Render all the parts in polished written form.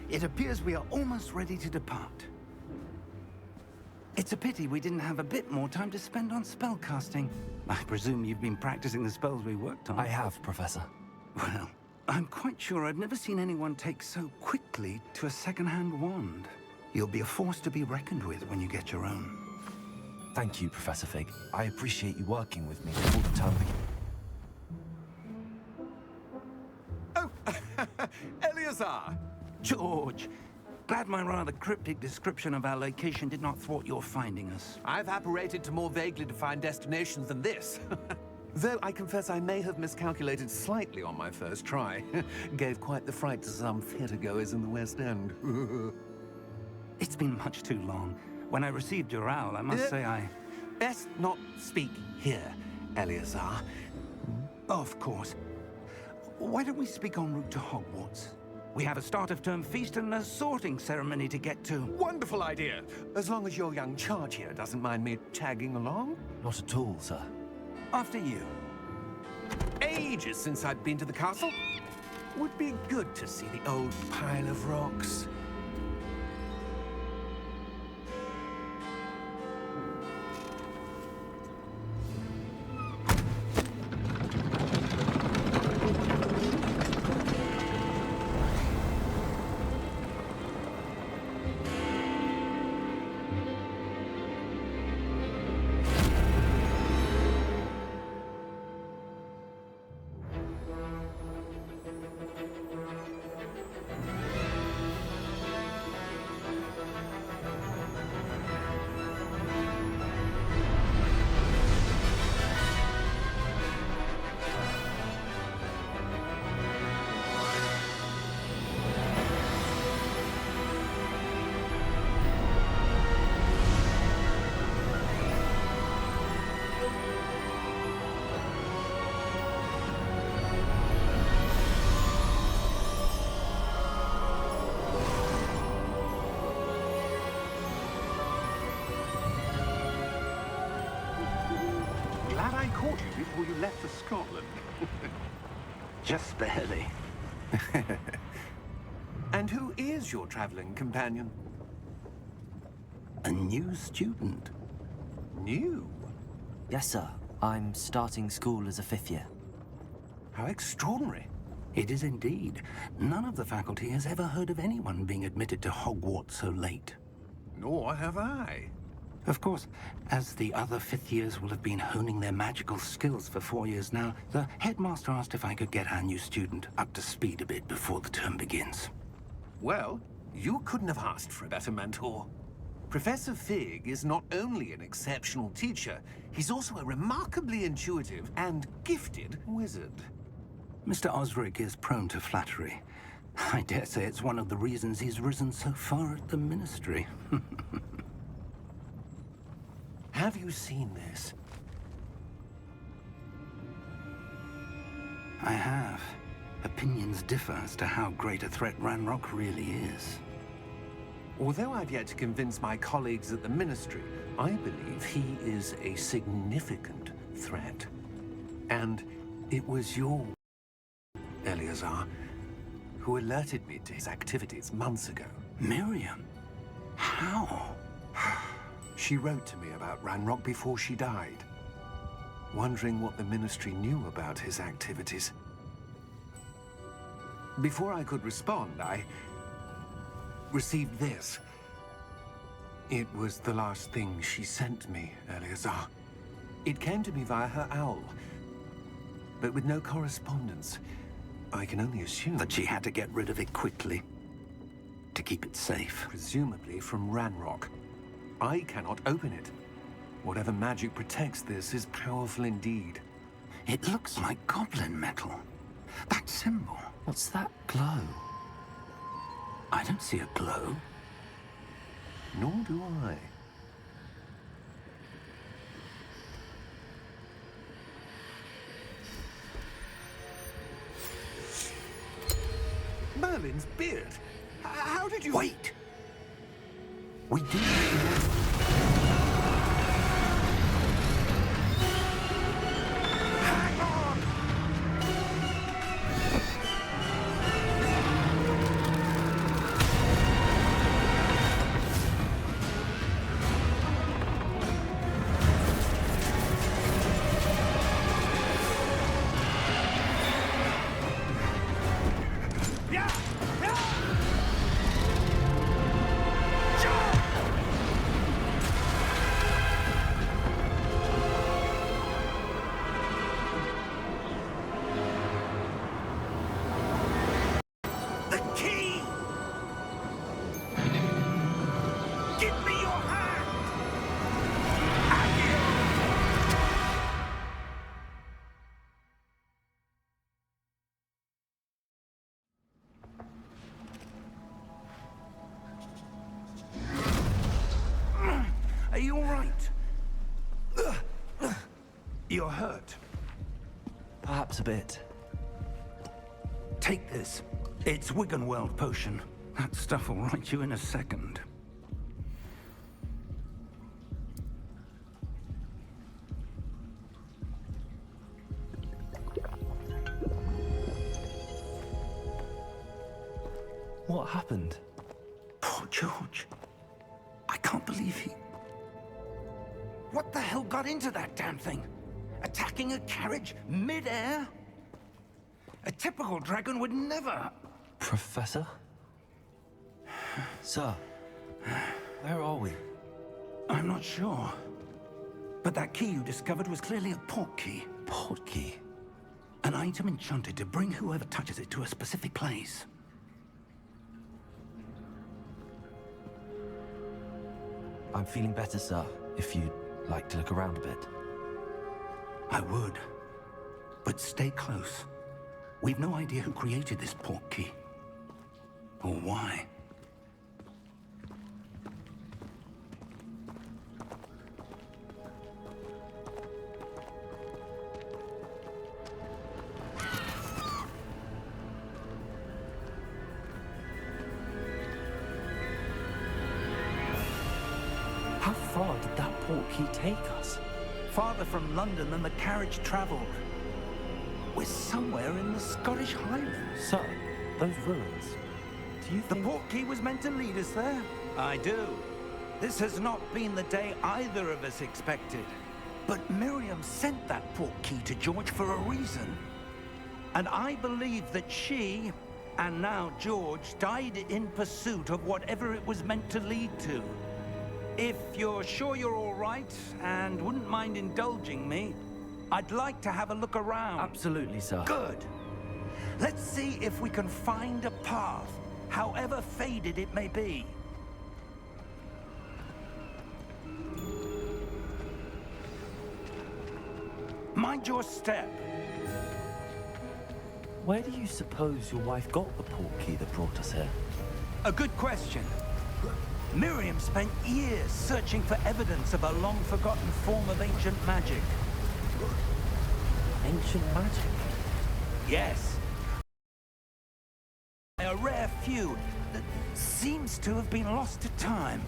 It appears we are almost ready to depart. It's a pity we didn't have a bit more time to spend on spellcasting. I presume you've been practicing the spells we worked on. I have, Professor. Well, I'm quite sure I've never seen anyone take so quickly to a second-hand wand. You'll be a force to be reckoned with when you get your own. Thank you, Professor Fig. I appreciate you working with me before the term begins. Oh, Eleazar! George! Glad my rather cryptic description of our location did not thwart your finding us. I've apparated to more vaguely defined destinations than this. Though I confess I may have miscalculated slightly on my first try. Gave quite the fright to some theatre-goers in the West End. It's been much too long. When I received your owl, I must say I... Best not speak here, Eleazar. Of course. Why don't we speak en route to Hogwarts? We have a start-of-term feast and a sorting ceremony to get to. Wonderful idea! As long as your young charge here doesn't mind me tagging along. Not at all, sir. After you. Ages since I'd been to the castle. Would be good to see the old pile of rocks. Glad I caught you before you left for Scotland. Just barely. And who is your traveling companion? A new student. New? Yes, sir. I'm starting school as a 5th year. How extraordinary. It is indeed. None of the faculty has ever heard of anyone being admitted to Hogwarts so late. Nor have I. Of course, as the other 5th years will have been honing their magical skills for 4 years now, the headmaster asked if I could get our new student up to speed a bit before the term begins. Well, you couldn't have asked for a better mentor. Professor Fig is not only an exceptional teacher, he's also a remarkably intuitive and gifted wizard. Mr. Osric is prone to flattery. I dare say it's one of the reasons he's risen so far at the Ministry. Have you seen this? I have. Opinions differ as to how great a threat Ranrock really is. Although I've yet to convince my colleagues at the Ministry, I believe he is a significant threat. And it was your Eleazar who alerted me to his activities months ago. Miriam? How? She wrote to me about Ranrock before she died, wondering what the Ministry knew about his activities. Before I could respond, I received this. It was the last thing she sent me, Eleazar. It came to me via her owl, but with no correspondence. I can only assume That she had to get rid of it quickly, to keep it safe. presumably from Ranrock. I cannot open it. Whatever magic protects this is powerful indeed. It looks like goblin metal. That symbol. What's that glow? I don't see a glow. Nor do I. Merlin's beard. How did you... Wait! We do. Hang on! right. You're hurt. Perhaps a bit. Take this. It's Wiggenweld potion. That stuff will right you in a second. What happened? Poor George. I can't believe he... What the hell got into that damn thing? Attacking a carriage mid-air? A typical dragon would never... Professor? Sir, where are we? I'm not sure. But that key you discovered was clearly a port key. Port key? An item enchanted to bring whoever touches it to a specific place. I'm feeling better, sir, if you'd like to look around a bit. I would. But stay close. We've no idea who created this port key. Or why. How far did that port key take us? Farther from London than the carriage traveled. We're somewhere in the Scottish Highlands. Sir, those ruins. Do you The think... port key was meant to lead us there? I do. This has not been the day either of us expected. But Miriam sent that port key to George for a reason. And I believe that she, and now George, died in pursuit of whatever it was meant to lead to. If you're sure you're all right, and wouldn't mind indulging me, I'd like to have a look around. Absolutely, sir. Good. Let's see if we can find a path, however faded it may be. Mind your step. Where do you suppose your wife got the port key that brought us here? A good question. Miriam spent years searching for evidence of a long-forgotten form of ancient magic. Ancient magic? Yes. A rare few that seems to have been lost to time.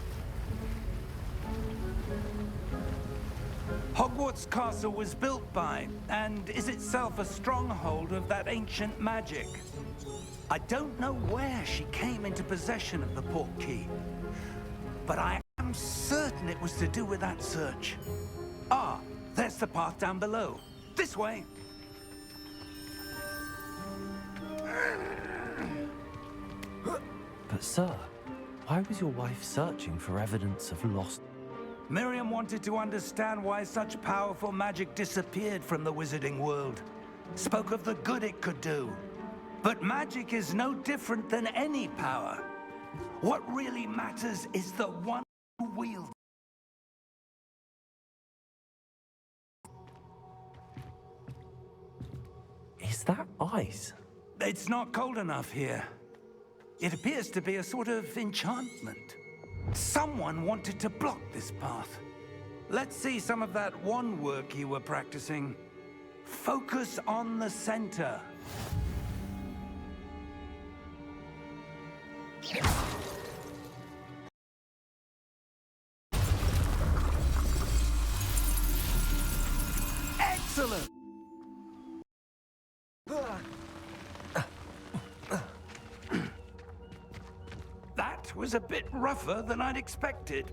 Hogwarts Castle was built by, and is itself a stronghold of that ancient magic. I don't know where she came into possession of the port key, but I am certain it was to do with that search. Ah, there's the path down below. This way. But sir, why was your wife searching for evidence of lost... Miriam wanted to understand why such powerful magic disappeared from the wizarding world. Spoke of the good it could do. But magic is no different than any power. What really matters is the one who wields. Is that ice? It's not cold enough here. It appears to be a sort of enchantment. Someone wanted to block this path. Let's see some of that wand work you were practicing. Focus on the center. Excellent! That was a bit rougher than I'd expected.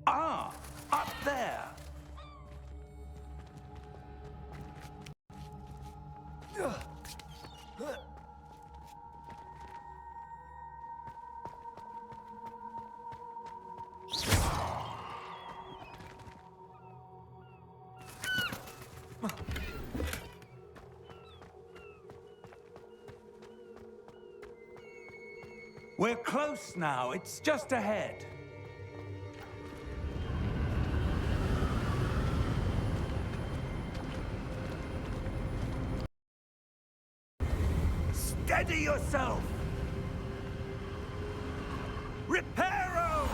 Ah, up there. We're close now. It's just ahead. Steady yourself! Reparo!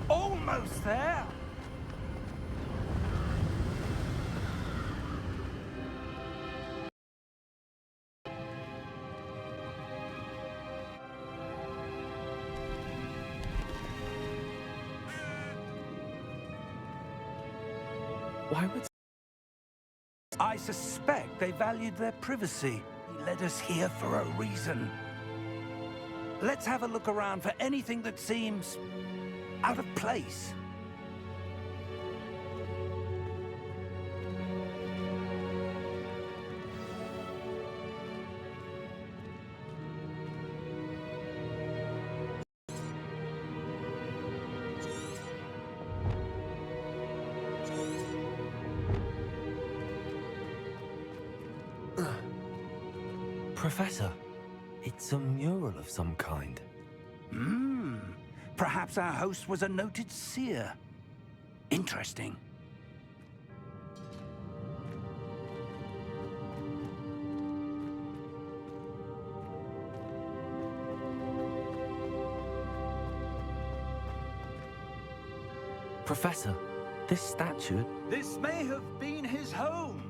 Almost there! Why would... I suspect they valued their privacy. He led us here for a reason. Let's have a look around for anything that seems out of place. Professor, it's a mural of some kind. Perhaps our host was a noted seer. Interesting. Professor, this statue... This may have been his home.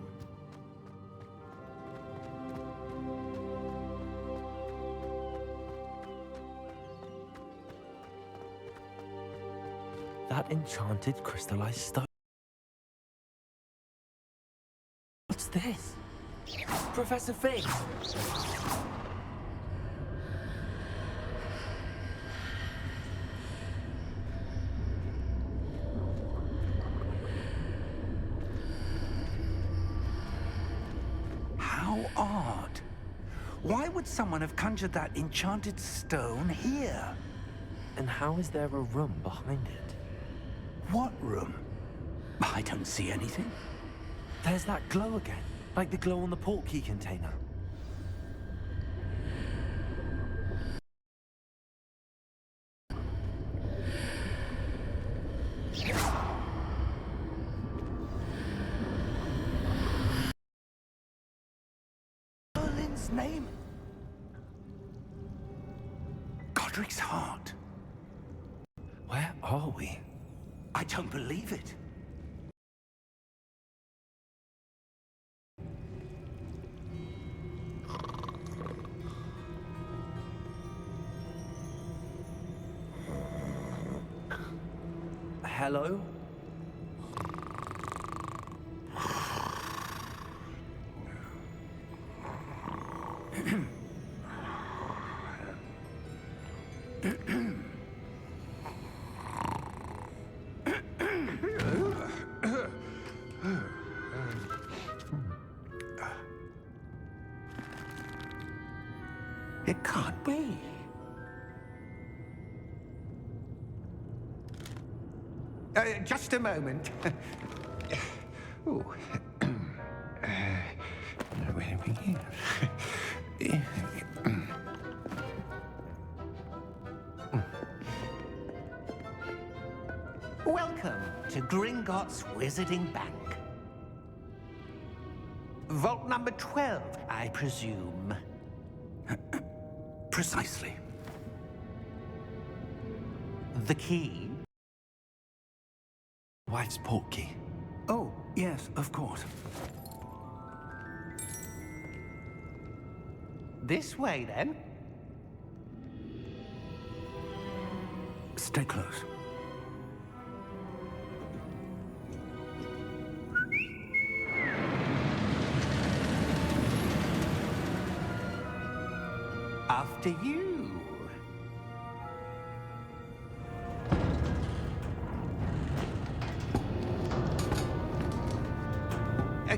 That enchanted crystallized stone. What's this? Professor Fig! How odd. Why would someone have conjured that enchanted stone here? And how is there a room behind it? What room? I don't see anything. There's that glow again, like the glow on the portkey container. Merlin's name? Godric's heart. Where are we? I don't believe it. Hello? It can't be. Just a moment. Ooh. Where are we? Welcome to Gringotts Wizarding Bank. Vault number 12, I presume. Precisely. The key? Wife's portkey. Oh, yes, of course. This way, then. Stay close. After you.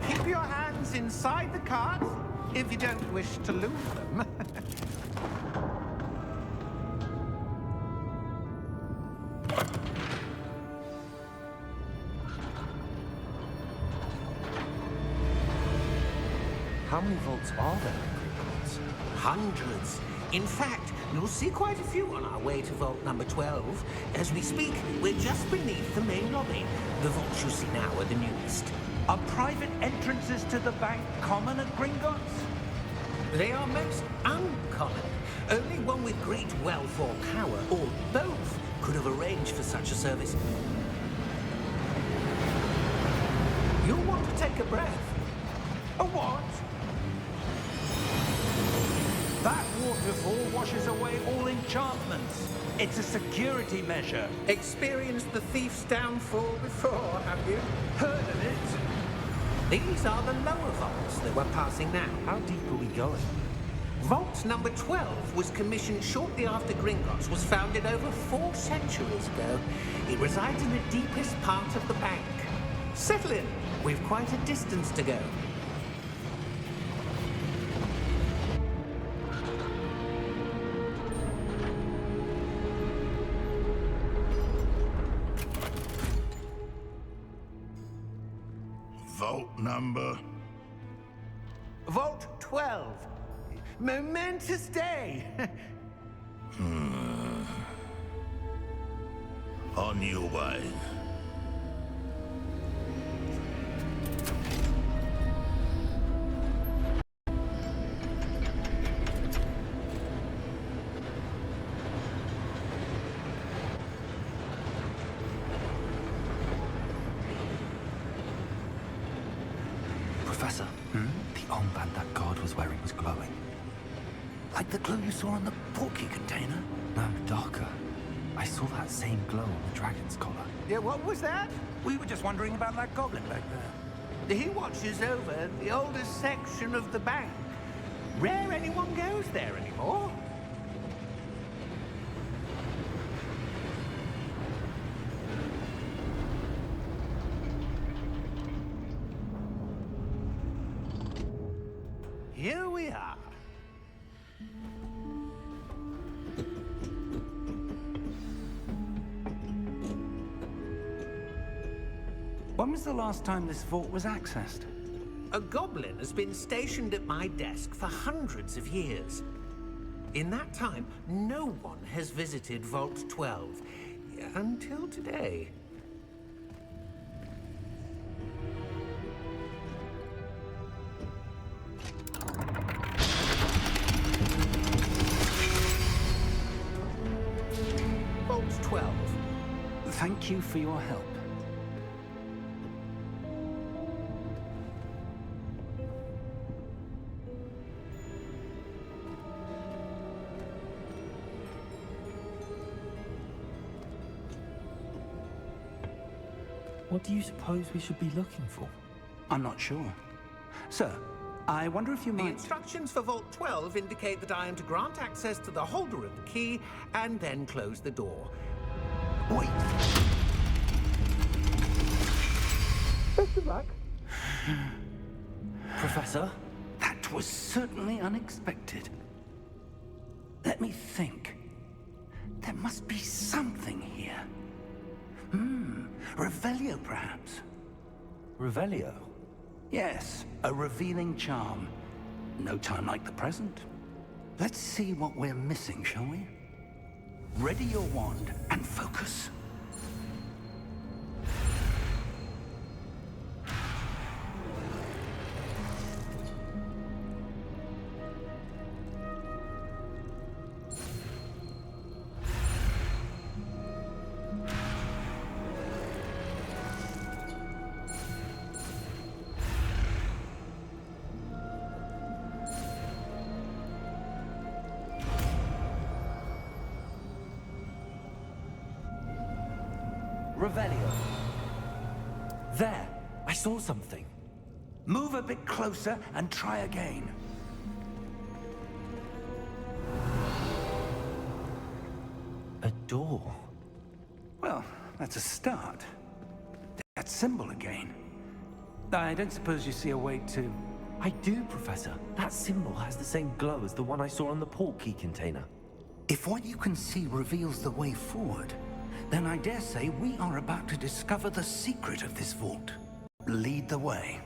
Keep your hands inside the cart if you don't wish to lose them. How many vaults are there in Gringotts? Hundreds. In fact, you'll see quite a few on our way to vault number 12. As we speak, we're just beneath the main lobby. The vaults you see now are the newest. Are private entrances to the bank common at Gringotts? They are most uncommon. Only one with great wealth or power, or both, could have arranged for such a service. You'll want to take a breath. A what? That waterfall washes away all enchantments. It's a security measure. Experienced the thief's downfall before, have you? Heard of it? These are the lower vaults that we're passing now. How deep are we going? Vault number 12 was commissioned shortly after Gringotts was founded over 4 centuries ago. It resides in the deepest part of the bank. Settle in. We've quite a distance to go. Vault number? Vault 12. Momentous day. On your way. Professor, the armband that guard was wearing was glowing. Like the glow you saw on the porky container? No, darker. I saw that same glow on the dragon's collar. Yeah, what was that? We were just wondering about that goblin back there. He watches over the oldest section of the bank. Rare anyone goes there anymore. Here we are. When was the last time this vault was accessed? A goblin has been stationed at my desk for hundreds of years. In that time, no one has visited Vault 12. Until today. Vault 12. Thank you for your help. What do you suppose we should be looking for? I'm not sure. Sir, I wonder if you The might... instructions for Vault 12 indicate that I am to grant access to the holder of the key and then close the door. Wait. Best of luck. Professor? That was certainly unexpected. Let me think. There must be something here. Revelio, perhaps? Revelio? Yes, a revealing charm. No time like the present. Let's see what we're missing, shall we? Ready your wand and focus. Revelio. There! I saw something. Move a bit closer and try again. A door. Well, that's a start. That symbol again. I don't suppose you see a way to... I do, Professor. That symbol has the same glow as the one I saw on the port key container. If what you can see reveals the way forward, then I dare say we are about to discover the secret of this vault. Lead the way.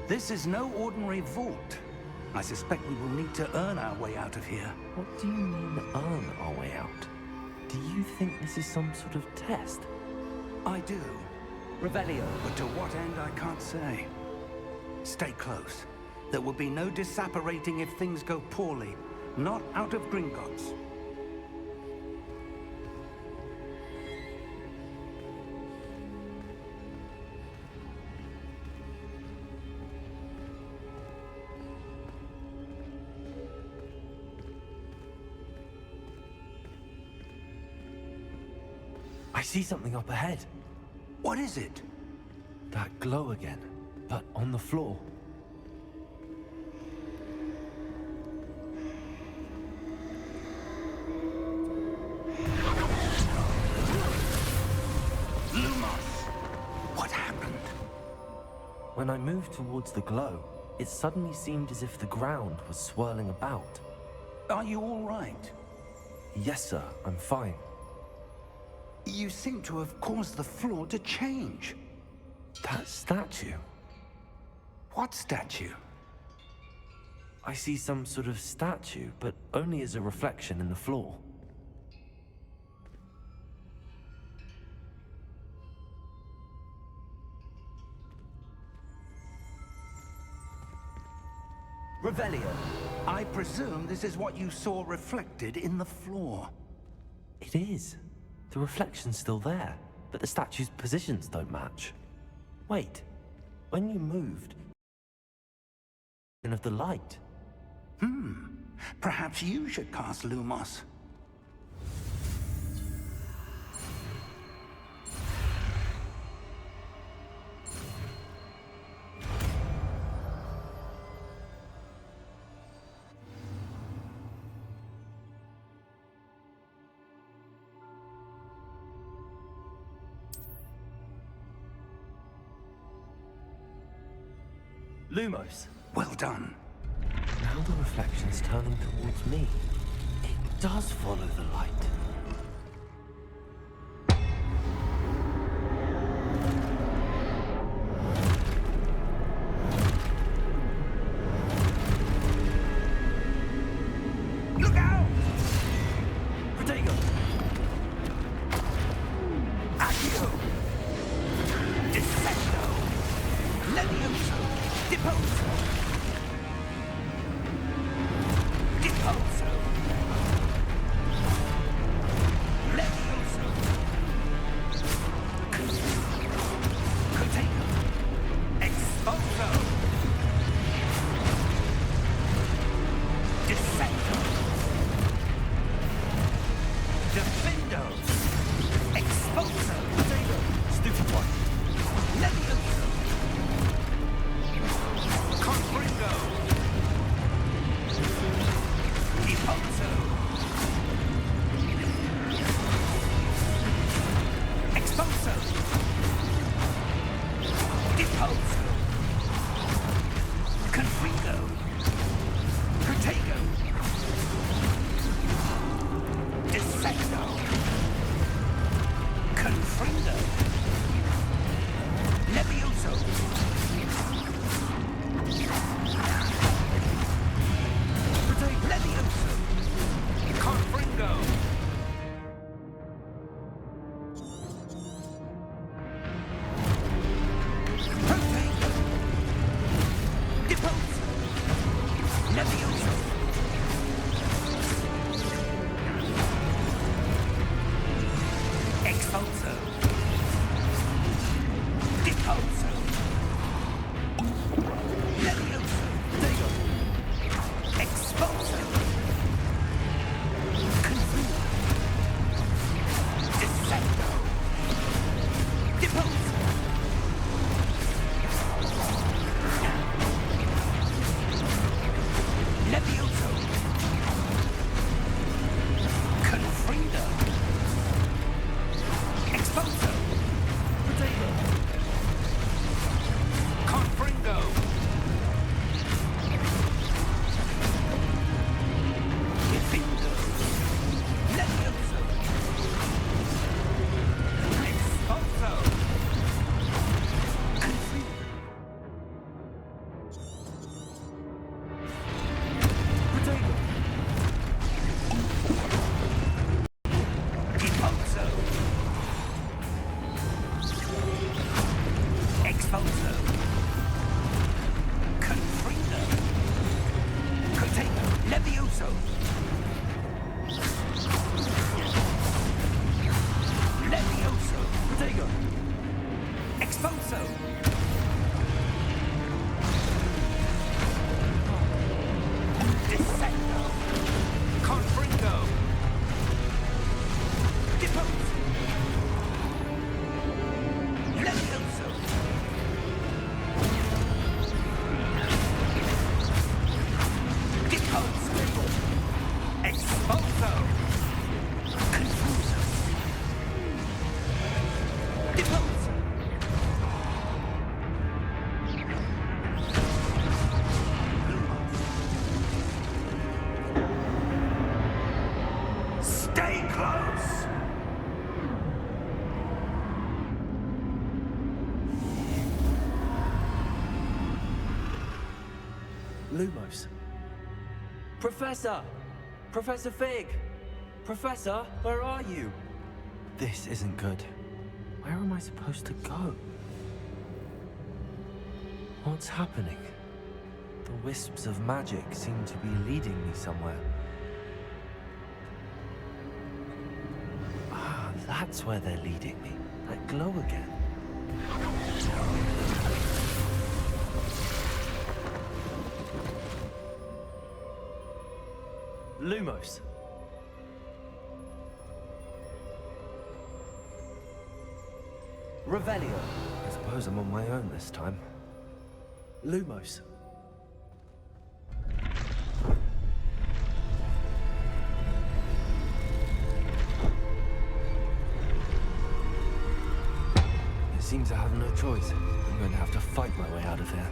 This is no ordinary vault. I suspect we will need to earn our way out of here. What do you mean, earn our way out? Do you think this is some sort of test? I do. Revelio. But to what end, I can't say. Stay close. There will be no disapparating if things go poorly. Not out of Gringotts. I see something up ahead. What is it? That glow again, but on the floor. Lumos! What happened? When I moved towards the glow, it suddenly seemed as if the ground was swirling about. Are you all right? Yes, sir, I'm fine. You seem to have caused the floor to change. That statue? What statue? I see some sort of statue, but only as a reflection in the floor. Revelio. I presume this is what you saw reflected in the floor. It is. The reflection's still there, but the statue's positions don't match. Wait, when you moved, of the light. Perhaps you should cast Lumos. Lumos. Well done. Now the reflection's turning towards me. It does follow the light. Look out! Protego! Accio! Descendo! Levioso! Deposo! Deposo! Levioso! Protego! Exposo! Descendo! Defendo! Exposo! Protego! Stupid one! Levioso! Confringo! Lumos. Professor! Professor Fig! Professor, where are you? This isn't good. Where am I supposed to go? What's happening? The wisps of magic seem to be leading me somewhere. Ah, that's where they're leading me. That glow again. Lumos. Revelio. I suppose I'm on my own this time. Lumos. It seems I have no choice. I'm going to have to fight my way out of here.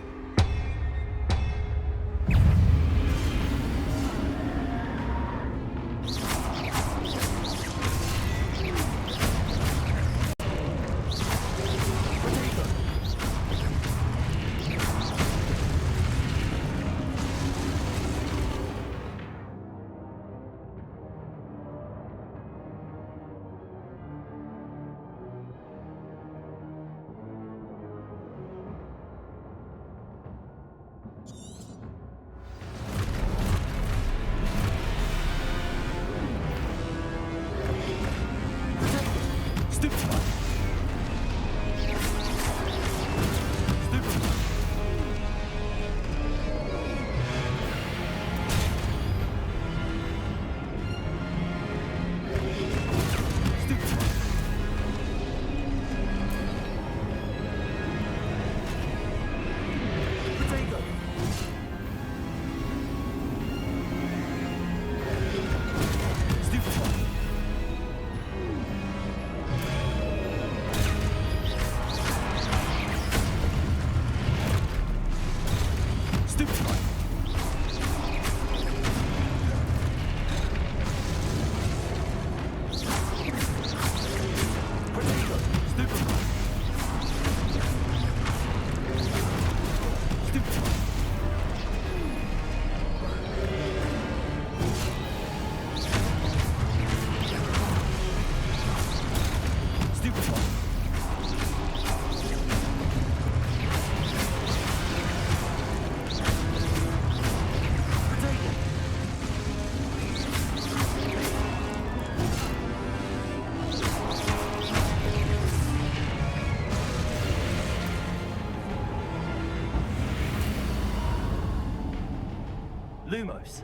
Lumos.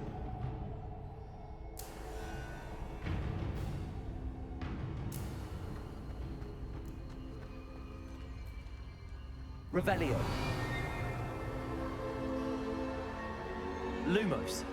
Revelio. Lumos.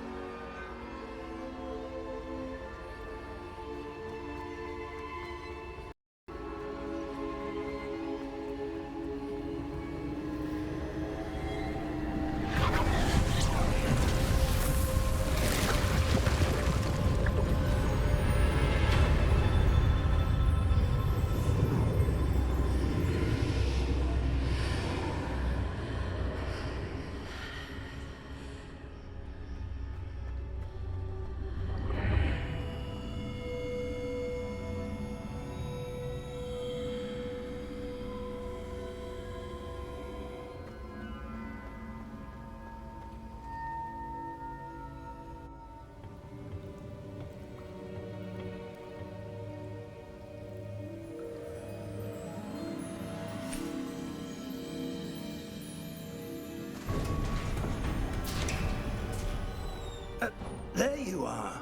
There you are.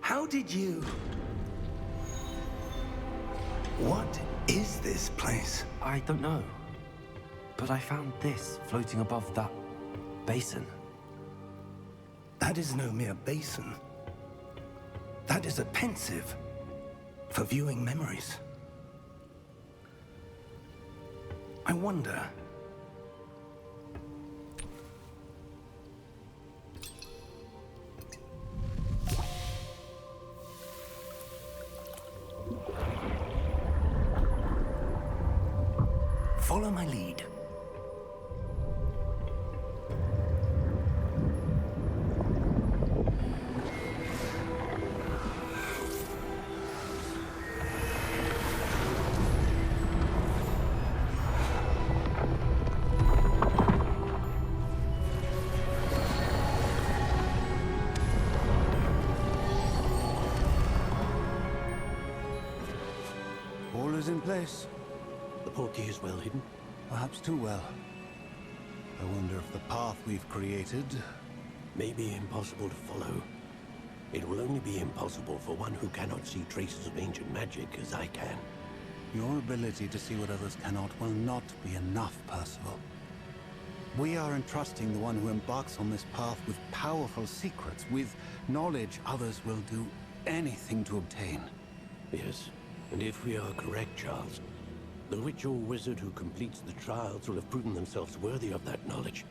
How did you... What is this place? I don't know. But I found this floating above that basin. That is no mere basin. That is a pensive for viewing memories. I wonder... Follow my lead. place? The portkey is well hidden. Perhaps too well. I wonder if the path we've created... May be impossible to follow. It will only be impossible for one who cannot see traces of ancient magic as I can. Your ability to see what others cannot will not be enough, Percival. We are entrusting the one who embarks on this path with powerful secrets, with knowledge others will do anything to obtain. Yes, and if we are correct, Charles, the witch or wizard who completes the trials will have proven themselves worthy of that knowledge,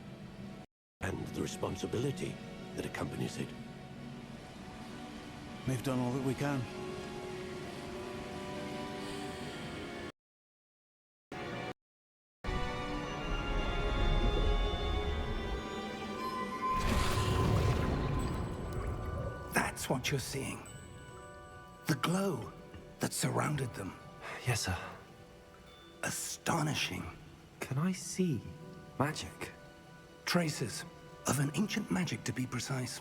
and the responsibility that accompanies it. We've done all that we can. That's what you're seeing. The glow that surrounded them. Yes, sir. Astonishing. Can I see magic? Traces of an ancient magic, to be precise.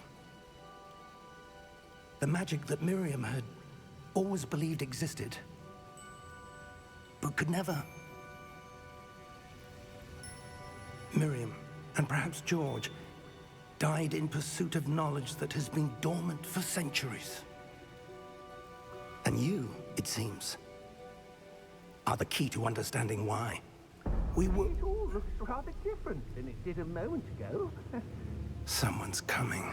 The magic that Miriam had always believed existed, but could never. Miriam, and perhaps George, died in pursuit of knowledge that has been dormant for centuries. And you, it seems, are the key to understanding why. We were... It all looks rather different than it did a moment ago. Someone's coming.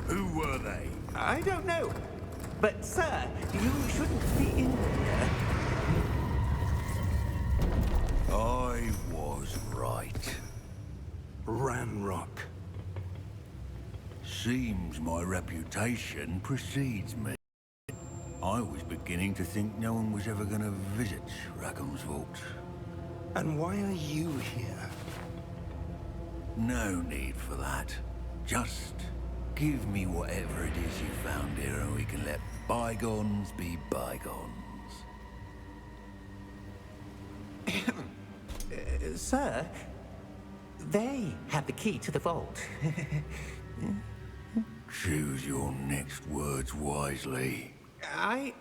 Who were they? I don't know. But, sir, you shouldn't be in here. I was right. Ranrock. Seems my reputation precedes me. I was beginning to think no one was ever going to visit Rackham's vault. And why are you here? No need for that. Just give me whatever it is you found here and we can let bygones be bygones. Sir, they have the key to the vault. Choose your next words wisely. I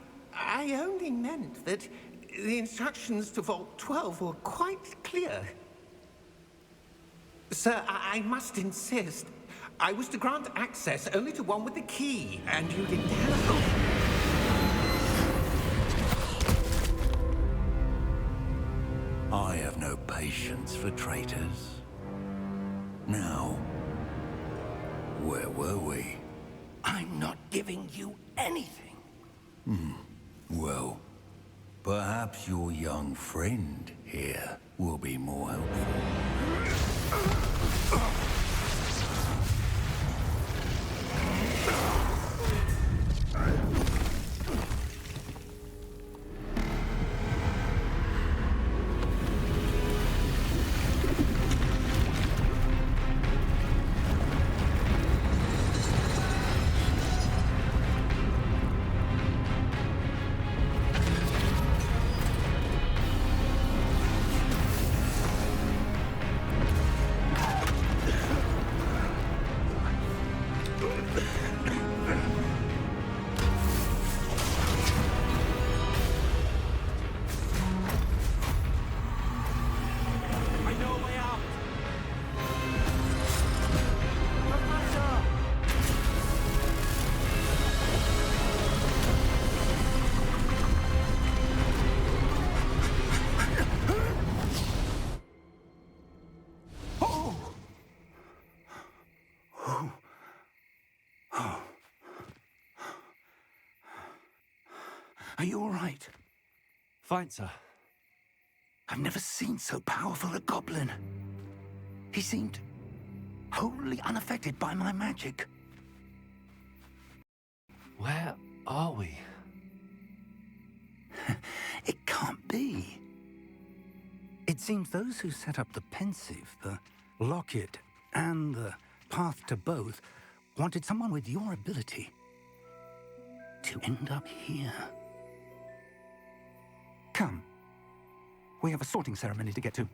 only meant that the instructions to Vault 12 were quite clear. Sir, I must insist. I was to grant access only to one with the key, and you didn't have... I have no patience for traitors. Now, where were we? I'm not giving you anything. Well, perhaps your young friend here will be more helpful. Are you all right? Fine, sir. I've never seen so powerful a goblin. He seemed wholly unaffected by my magic. Where are we? It can't be. It seems those who set up the pensive, the locket, and the path to both wanted someone with your ability to end up here. Come. We have a sorting ceremony to get to.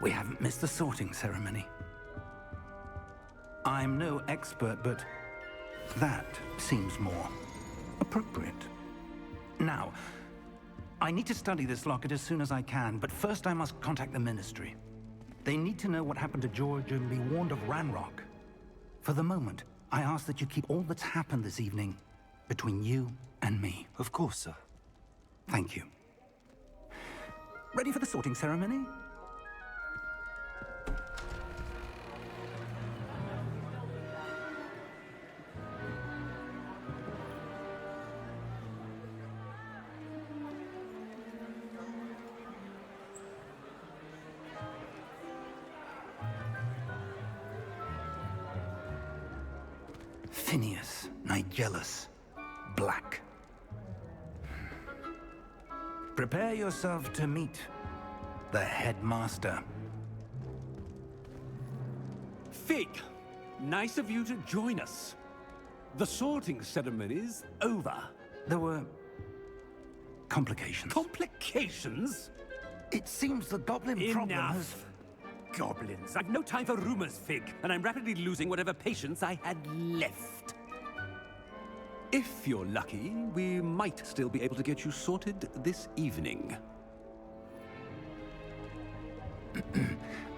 We haven't missed the sorting ceremony. I'm no expert, but that seems more appropriate. Now, I need to study this locket as soon as I can, but first I must contact the Ministry. They need to know what happened to George and be warned of Ranrock. For the moment, I ask that you keep all that's happened this evening between you and me. Of course, sir. Thank you. Ready for the sorting ceremony? Phineas, Nigellus, Black. Prepare yourself to meet the headmaster. Fig, nice of you to join us. The sorting ceremony's over. There were complications. Complications? It seems the goblin problem has... Enough! Goblins. I've no time for rumors, Fig, and I'm rapidly losing whatever patience I had left. If you're lucky, we might still be able to get you sorted this evening.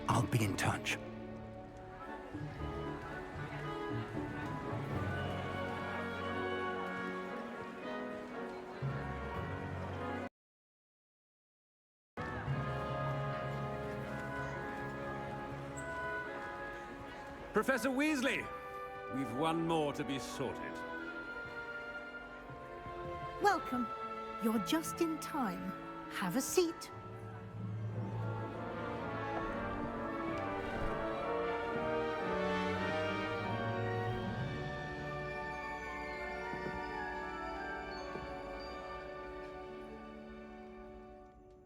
I'll be in touch. Professor Weasley, we've one more to be sorted. Welcome. You're just in time. Have a seat.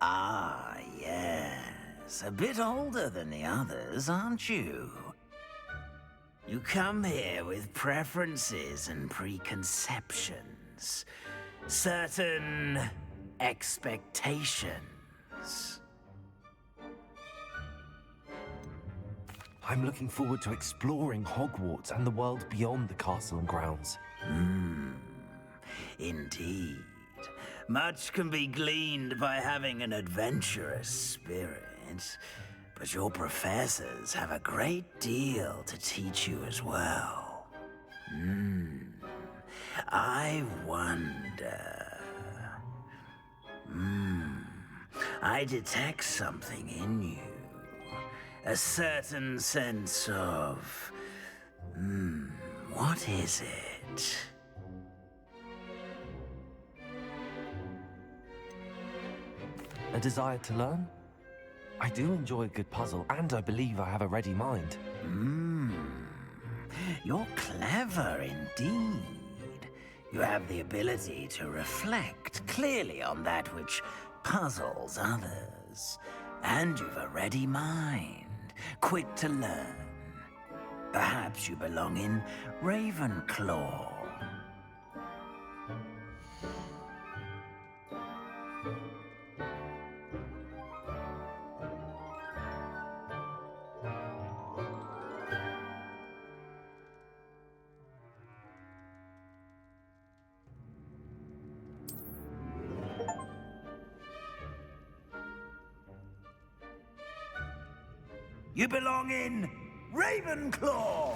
Ah, yes. A bit older than the others, aren't you? You come here with preferences and preconceptions. Certain expectations. I'm looking forward to exploring Hogwarts and the world beyond the castle and grounds. Indeed. Much can be gleaned by having an adventurous spirit. But your professors have a great deal to teach you as well. I wonder... I detect something in you. A certain sense of... what is it? A desire to learn? I do enjoy a good puzzle, and I believe I have a ready mind. You're clever indeed. You have the ability to reflect clearly on that which puzzles others. And you've a ready mind, quick to learn. Perhaps you belong in Ravenclaw. You belong in Ravenclaw!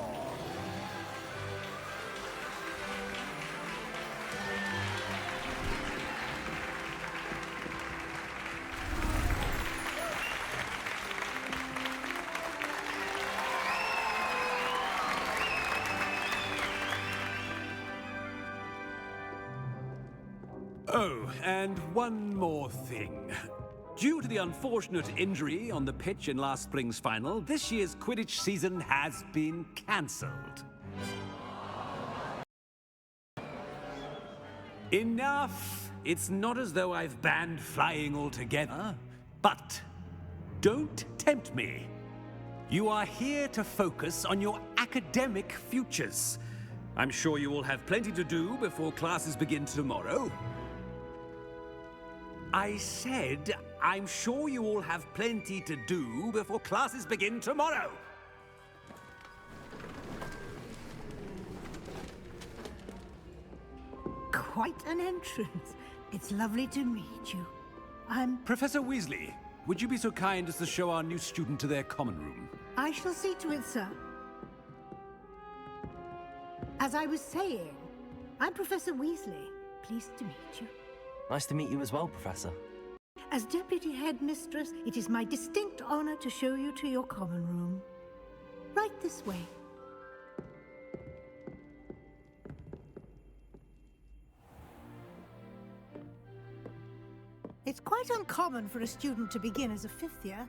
Oh, and one more thing. Due to the unfortunate injury on the pitch in last spring's final, this year's Quidditch season has been cancelled. Enough! It's not as though I've banned flying altogether, but don't tempt me. You are here to focus on your academic futures. I'm sure you will have plenty to do before classes begin tomorrow. I said I'm sure you all have plenty to do before classes begin tomorrow. Quite an entrance. It's lovely to meet you. Professor Weasley, would you be so kind as to show our new student to their common room? I shall see to it, sir. As I was saying, I'm Professor Weasley. Pleased to meet you. Nice to meet you as well, Professor. As Deputy Headmistress, it is my distinct honor to show you to your common room. Right this way. It's quite uncommon for a student to begin as a fifth year.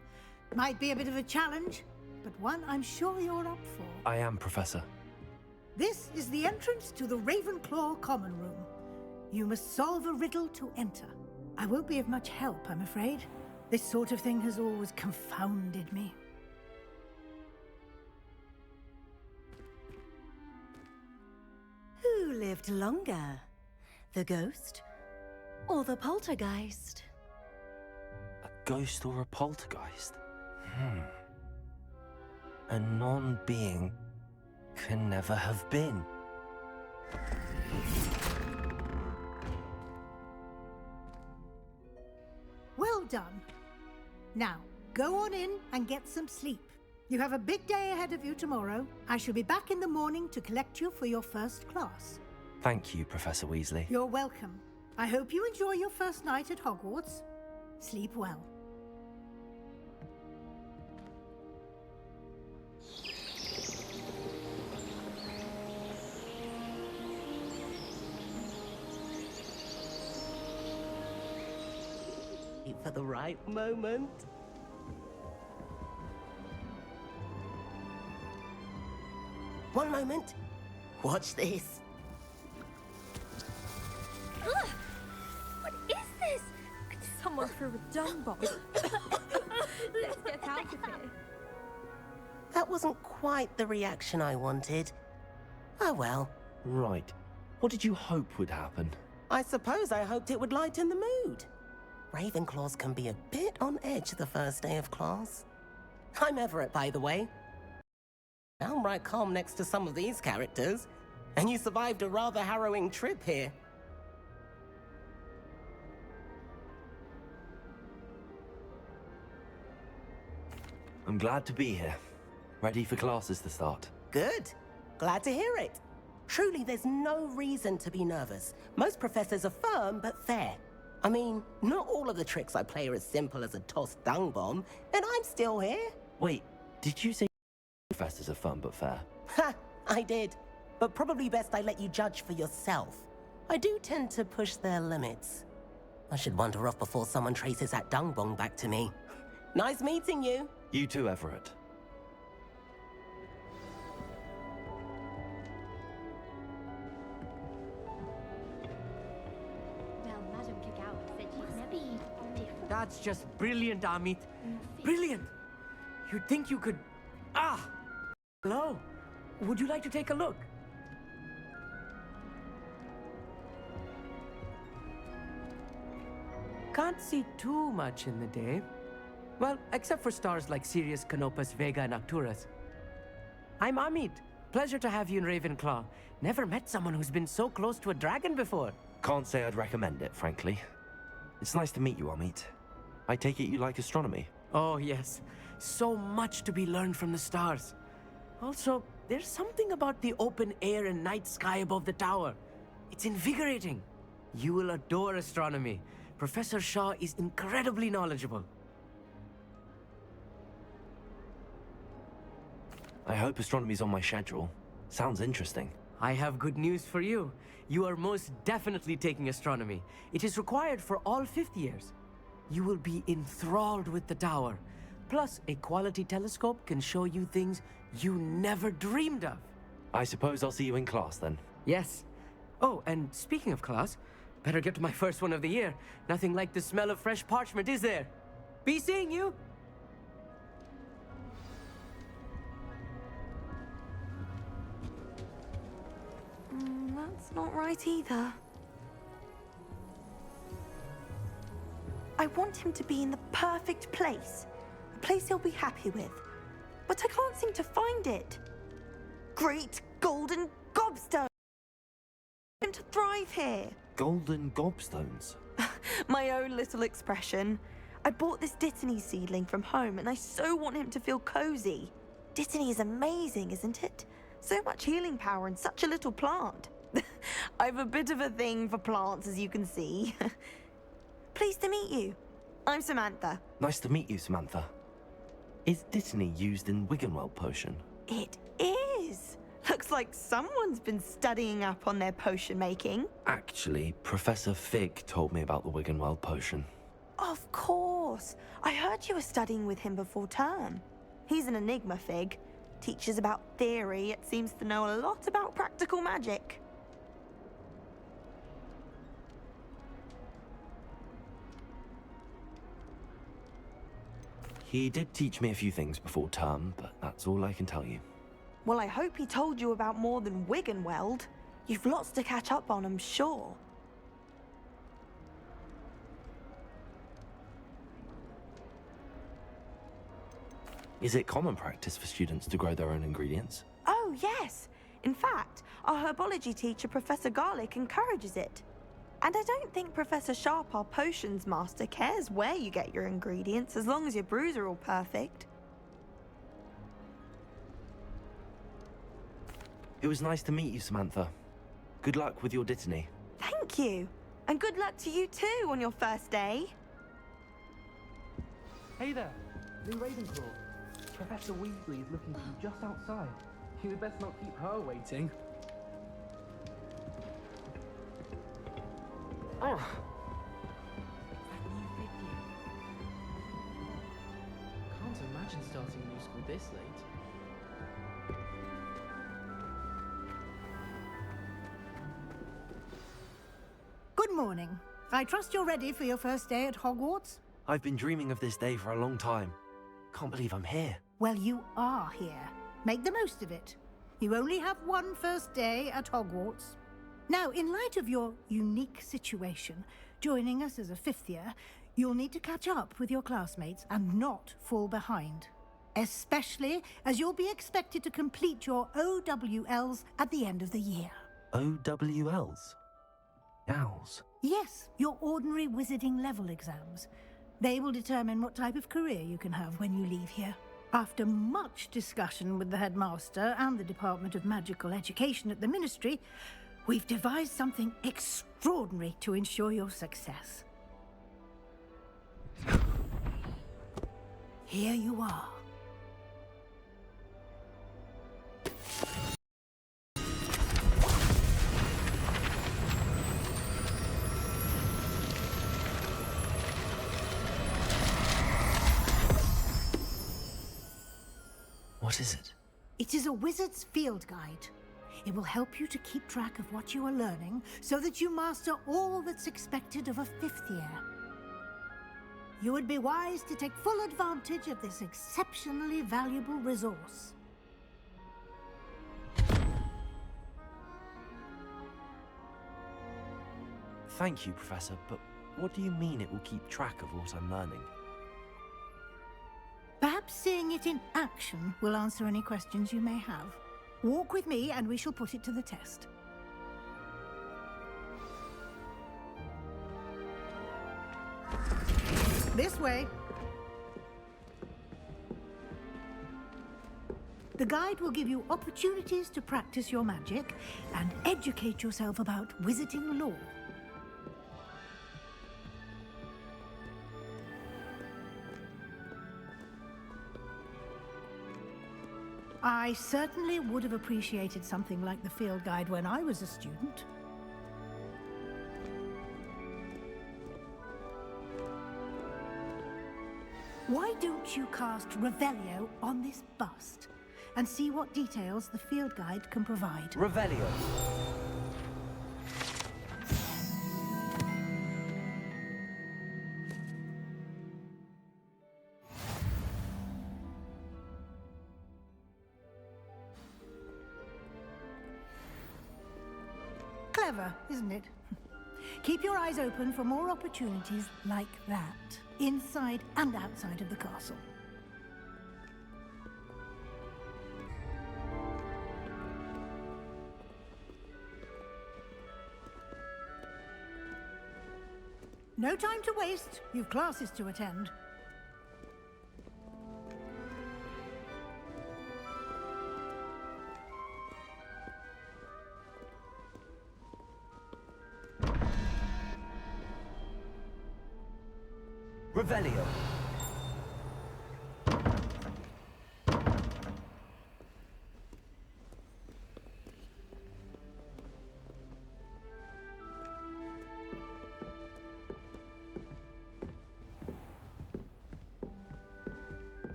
Might be a bit of a challenge, but one I'm sure you're up for. I am, Professor. This is the entrance to the Ravenclaw common room. You must solve a riddle to enter. I won't be of much help, I'm afraid. This sort of thing has always confounded me. Who lived longer? The ghost or the poltergeist? A ghost or a poltergeist? A non-being can never have been. Well done. Now, go on in and get some sleep. You have a big day ahead of you tomorrow. I shall be back in the morning to collect you for your first class. Thank you, Professor Weasley. You're welcome. I hope you enjoy your first night at Hogwarts. Sleep well. For the right moment. One moment. Watch this. Ugh! What is this? Could someone throw a dung bomb? Let's get out of here. That wasn't quite the reaction I wanted. Oh well. Right. What did you hope would happen? I suppose I hoped it would lighten the mood. Ravenclaws can be a bit on edge the first day of class. I'm Everett, by the way. Downright calm next to some of these characters. And you survived a rather harrowing trip here. I'm glad to be here. Ready for classes to start. Good. Glad to hear it. Truly, there's no reason to be nervous. Most professors are firm but fair. I mean, not all of the tricks I play are as simple as a tossed dung bomb, and I'm still here. Wait, did you say professors are fun but fair? Ha! I did. But probably best I let you judge for yourself. I do tend to push their limits. I should wander off before someone traces that dung bomb back to me. Nice meeting you. You too, Everett. That's just brilliant, Amit. Brilliant! You'd think you could... Ah! Hello? Would you like to take a look? Can't see too much in the day. Well, except for stars like Sirius, Canopus, Vega, and Arcturus. I'm Amit. Pleasure to have you in Ravenclaw. Never met someone who's been so close to a dragon before. Can't say I'd recommend it, frankly. It's nice to meet you, Amit. I take it you like astronomy? Oh, yes. So much to be learned from the stars. Also, there's something about the open air and night sky above the tower. It's invigorating. You will adore astronomy. Professor Shaw is incredibly knowledgeable. I hope astronomy's on my schedule. Sounds interesting. I have good news for you. You are most definitely taking astronomy. It is required for all fifth years. You will be enthralled with the tower. Plus, a quality telescope can show you things you never dreamed of. I suppose I'll see you in class then. Yes. Oh, and speaking of class, better get to my first one of the year. Nothing like the smell of fresh parchment, is there? Be seeing you! That's not right either. I want him to be in the perfect place. A place he'll be happy with. But I can't seem to find it. Great golden gobstone! Him to thrive here. Golden gobstones? My own little expression. I bought this Dittany seedling from home and I so want him to feel cozy. Dittany is amazing, isn't it? So much healing power in such a little plant. I've a bit of a thing for plants, as you can see. Pleased to meet you. I'm Samantha. Nice to meet you, Samantha. Is Dittany used in Wiggenweld potion? It is. Looks like someone's been studying up on their potion making. Actually, Professor Fig told me about the Wiggenweld potion. Of course. I heard you were studying with him before term. He's an enigma, Fig. Teaches about theory, yet seems to know a lot about practical magic. He did teach me a few things before term, but that's all I can tell you. Well, I hope he told you about more than Wiggenweld. You've lots to catch up on, I'm sure. Is it common practice for students to grow their own ingredients? Oh, yes. In fact, our herbology teacher, Professor Garlick, encourages it. And I don't think Professor Sharp, our potions master, cares where you get your ingredients, as long as your brews are all perfect. It was nice to meet you, Samantha. Good luck with your Dittany. Thank you. And good luck to you too on your first day. Hey there, Lou Ravenclaw. Professor Weasley is looking for you just outside. You had best not keep her waiting. Oh. Can't imagine starting a new school this late. Good morning. I trust you're ready for your first day at Hogwarts? I've been dreaming of this day for a long time. Can't believe I'm here. Well, you are here. Make the most of it. You only have one first day at Hogwarts. Now, in light of your unique situation, joining us as a fifth year, you'll need to catch up with your classmates and not fall behind. Especially as you'll be expected to complete your OWLs at the end of the year. OWLs? Owls? Yes, your ordinary wizarding level exams. They will determine what type of career you can have when you leave here. After much discussion with the headmaster and the Department of Magical Education at the Ministry, we've devised something extraordinary to ensure your success. Here you are. What is it? It is a wizard's field guide. It will help you to keep track of what you are learning so that you master all that's expected of a fifth year. You would be wise to take full advantage of this exceptionally valuable resource. Thank you, Professor, but what do you mean it will keep track of what I'm learning? Perhaps seeing it in action will answer any questions you may have. Walk with me and we shall put it to the test. This way. The guide will give you opportunities to practice your magic and educate yourself about wizarding lore. I certainly would have appreciated something like the field guide when I was a student. Why don't you cast Revelio on this bust and see what details the field guide can provide? Revelio. Clever, isn't it? Keep your eyes open for more opportunities like that, inside and outside of the castle. No time to waste. You've classes to attend. Revelio.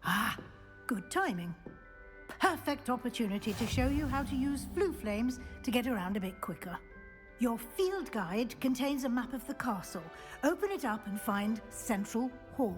Ah, good timing. Perfect opportunity to show you how to use flue flames to get around a bit quicker. Your field guide contains a map of the castle. Open it up and find Central Hall.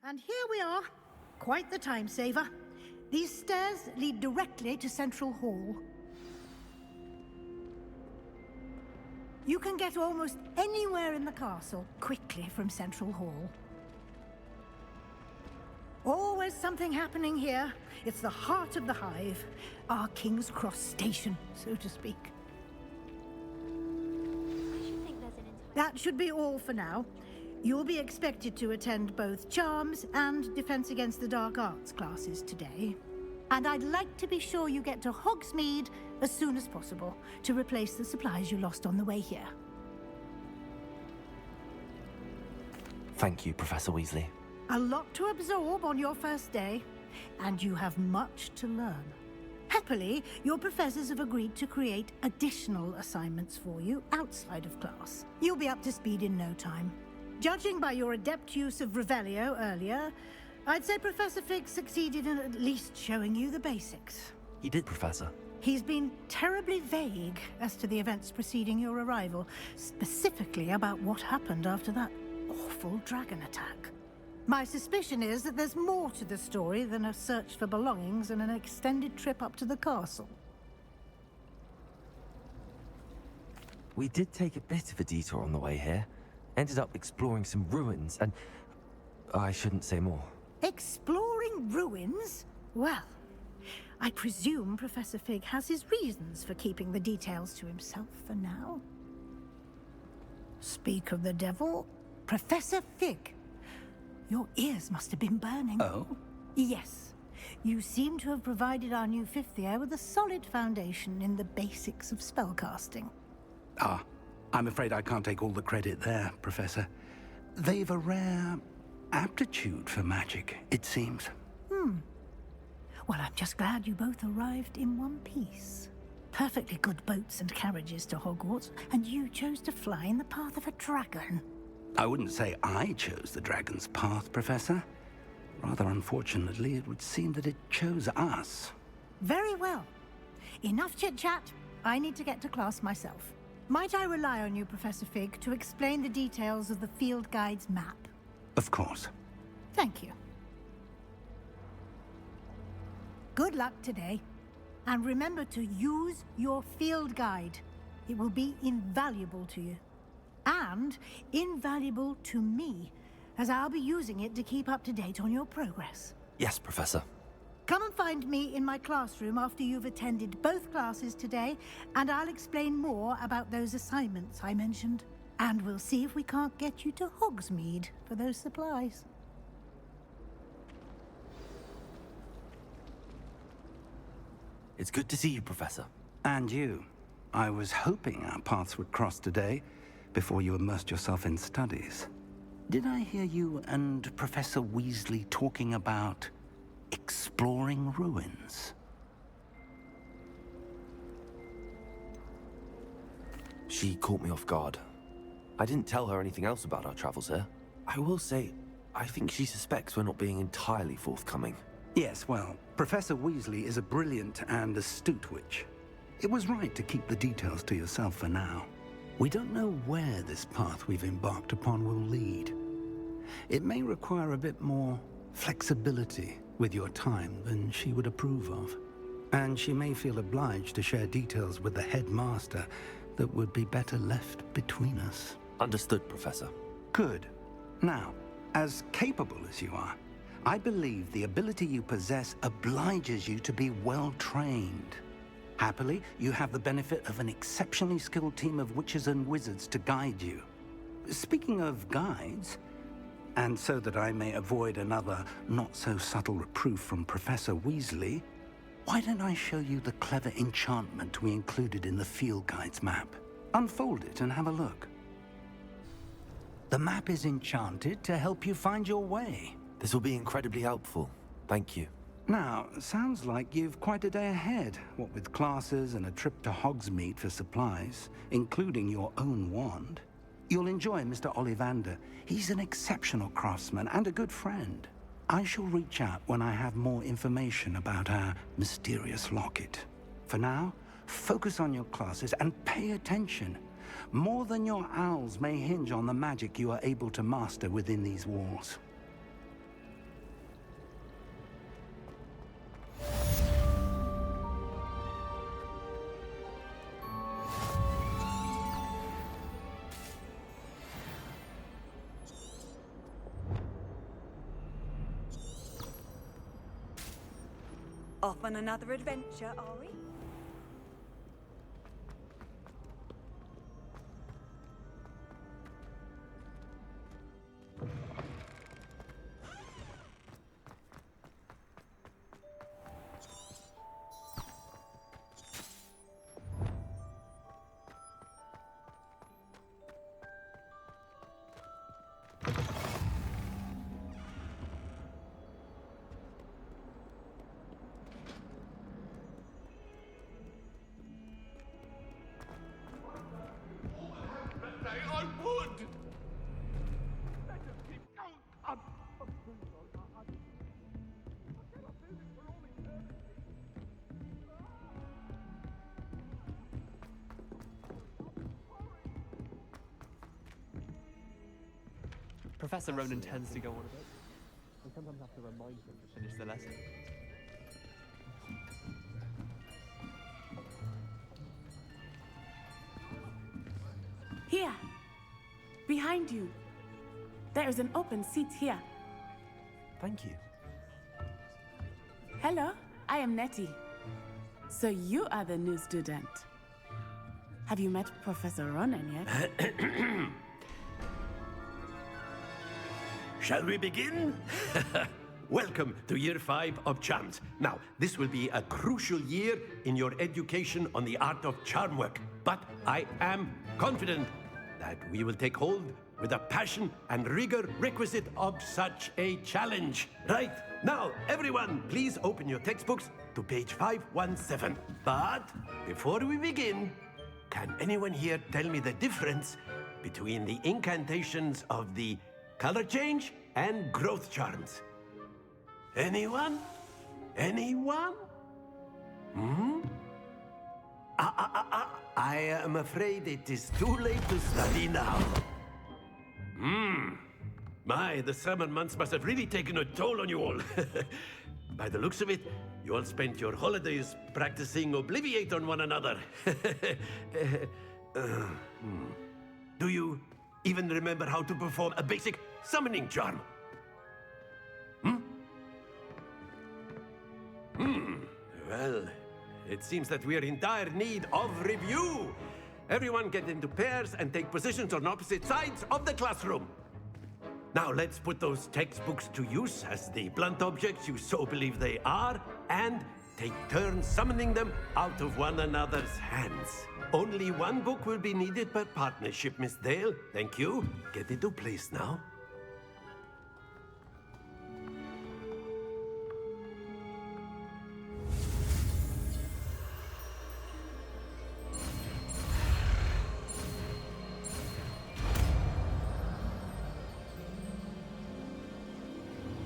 And here we are. Quite the time saver. These stairs lead directly to Central Hall. You can get almost anywhere in the castle quickly from Central Hall. Always something happening here. It's the heart of the hive. Our King's Cross station, so to speak. That should be all for now. You'll be expected to attend both Charms and Defense Against the Dark Arts classes today. And I'd like to be sure you get to Hogsmeade as soon as possible to replace the supplies you lost on the way here. Thank you, Professor Weasley. A lot to absorb on your first day, and you have much to learn. Happily, your professors have agreed to create additional assignments for you outside of class. You'll be up to speed in no time. Judging by your adept use of Revelio earlier, I'd say Professor Fig succeeded in at least showing you the basics. He did, Professor. He's been terribly vague as to the events preceding your arrival, specifically about what happened after that awful dragon attack. My suspicion is that there's more to the story than a search for belongings and an extended trip up to the castle. We did take a bit of a detour on the way here. Ended up exploring some ruins, and I shouldn't say more. Exploring ruins? Well, I presume Professor Fig has his reasons for keeping the details to himself for now. Speak of the devil, Professor Fig. Your ears must have been burning. Oh? Yes. You seem to have provided our new fifth year with a solid foundation in the basics of spellcasting. Ah, I'm afraid I can't take all the credit there, Professor. They've a rare aptitude for magic, it seems. Well, I'm just glad you both arrived in one piece. Perfectly good boats and carriages to Hogwarts, and you chose to fly in the path of a dragon. I wouldn't say I chose the dragon's path, Professor. Rather unfortunately, it would seem that it chose us. Very well. Enough chit-chat. I need to get to class myself. Might I rely on you, Professor Fig, to explain the details of the field guide's map? Of course. Thank you. Good luck today. And remember to use your field guide. It will be invaluable to you. And invaluable to me, as I'll be using it to keep up to date on your progress. Yes, Professor. Come and find me in my classroom after you've attended both classes today, and I'll explain more about those assignments I mentioned. And we'll see if we can't get you to Hogsmeade for those supplies. It's good to see you, Professor. And you. I was hoping our paths would cross today, before you immersed yourself in studies. Did I hear you and Professor Weasley talking about exploring ruins? She caught me off guard. I didn't tell her anything else about our travels here. I will say, I think she suspects we're not being entirely forthcoming. Yes, well, Professor Weasley is a brilliant and astute witch. It was right to keep the details to yourself for now. We don't know where this path we've embarked upon will lead. It may require a bit more flexibility with your time than she would approve of. And she may feel obliged to share details with the headmaster that would be better left between us. Understood, Professor. Good. Now, as capable as you are, I believe the ability you possess obliges you to be well-trained. Happily, you have the benefit of an exceptionally skilled team of witches and wizards to guide you. Speaking of guides, and so that I may avoid another not-so-subtle reproof from Professor Weasley, why don't I show you the clever enchantment we included in the field guide's map? Unfold it and have a look. The map is enchanted to help you find your way. This will be incredibly helpful. Thank you. Now, sounds like you've quite a day ahead, what with classes and a trip to Hogsmeade for supplies, including your own wand. You'll enjoy Mr. Ollivander. He's an exceptional craftsman and a good friend. I shall reach out when I have more information about our mysterious locket. For now, focus on your classes and pay attention. More than your owls may hinge on the magic you are able to master within these walls. Off on another adventure, are we? Professor Ronan tends to go on a bit. I sometimes have to remind him to finish the lesson. Here! Behind you! There is an open seat here. Thank you. Hello, I am Nettie. So you are the new student. Have you met Professor Ronan yet? Shall we begin? Welcome to Year 5 of Charms. Now, this will be a crucial year in your education on the art of charm work. But I am confident that we will take hold with the passion and rigor requisite of such a challenge. Right, now, everyone, please open your textbooks to page 517. But before we begin, can anyone here tell me the difference between the incantations of the color change and growth charms? Anyone? Anyone? I am afraid it is too late to study now. My, the summer months must have really taken a toll on you all. By the looks of it, you all spent your holidays practicing Obliviate on one another. Do you even remember how to perform a basic summoning charm. Well, it seems that we're in dire need of review. Everyone get into pairs and take positions on opposite sides of the classroom. Now let's put those textbooks to use as the blunt objects you so believe they are, and take turns summoning them out of one another's hands. Only one book will be needed per partnership, Miss Dale. Thank you. Get into place now.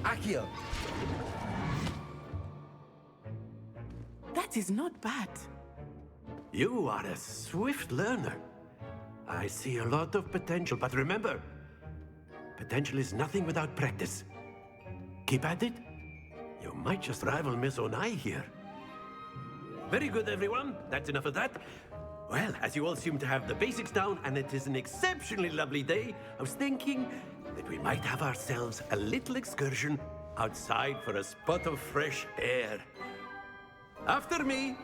Accio! That is not bad. You are a swift learner. I see a lot of potential, but remember, potential is nothing without practice. Keep at it. You might just rival Miss Onai here. Very good, everyone. That's enough of that. Well, as you all seem to have the basics down, and it is an exceptionally lovely day, I was thinking that we might have ourselves a little excursion outside for a spot of fresh air. After me.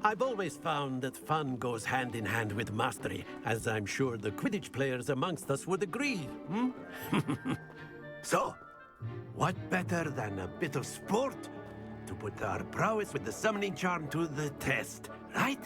I've always found that fun goes hand in hand with mastery, as I'm sure the Quidditch players amongst us would agree, So, what better than a bit of sport to put our prowess with the summoning charm to the test, right?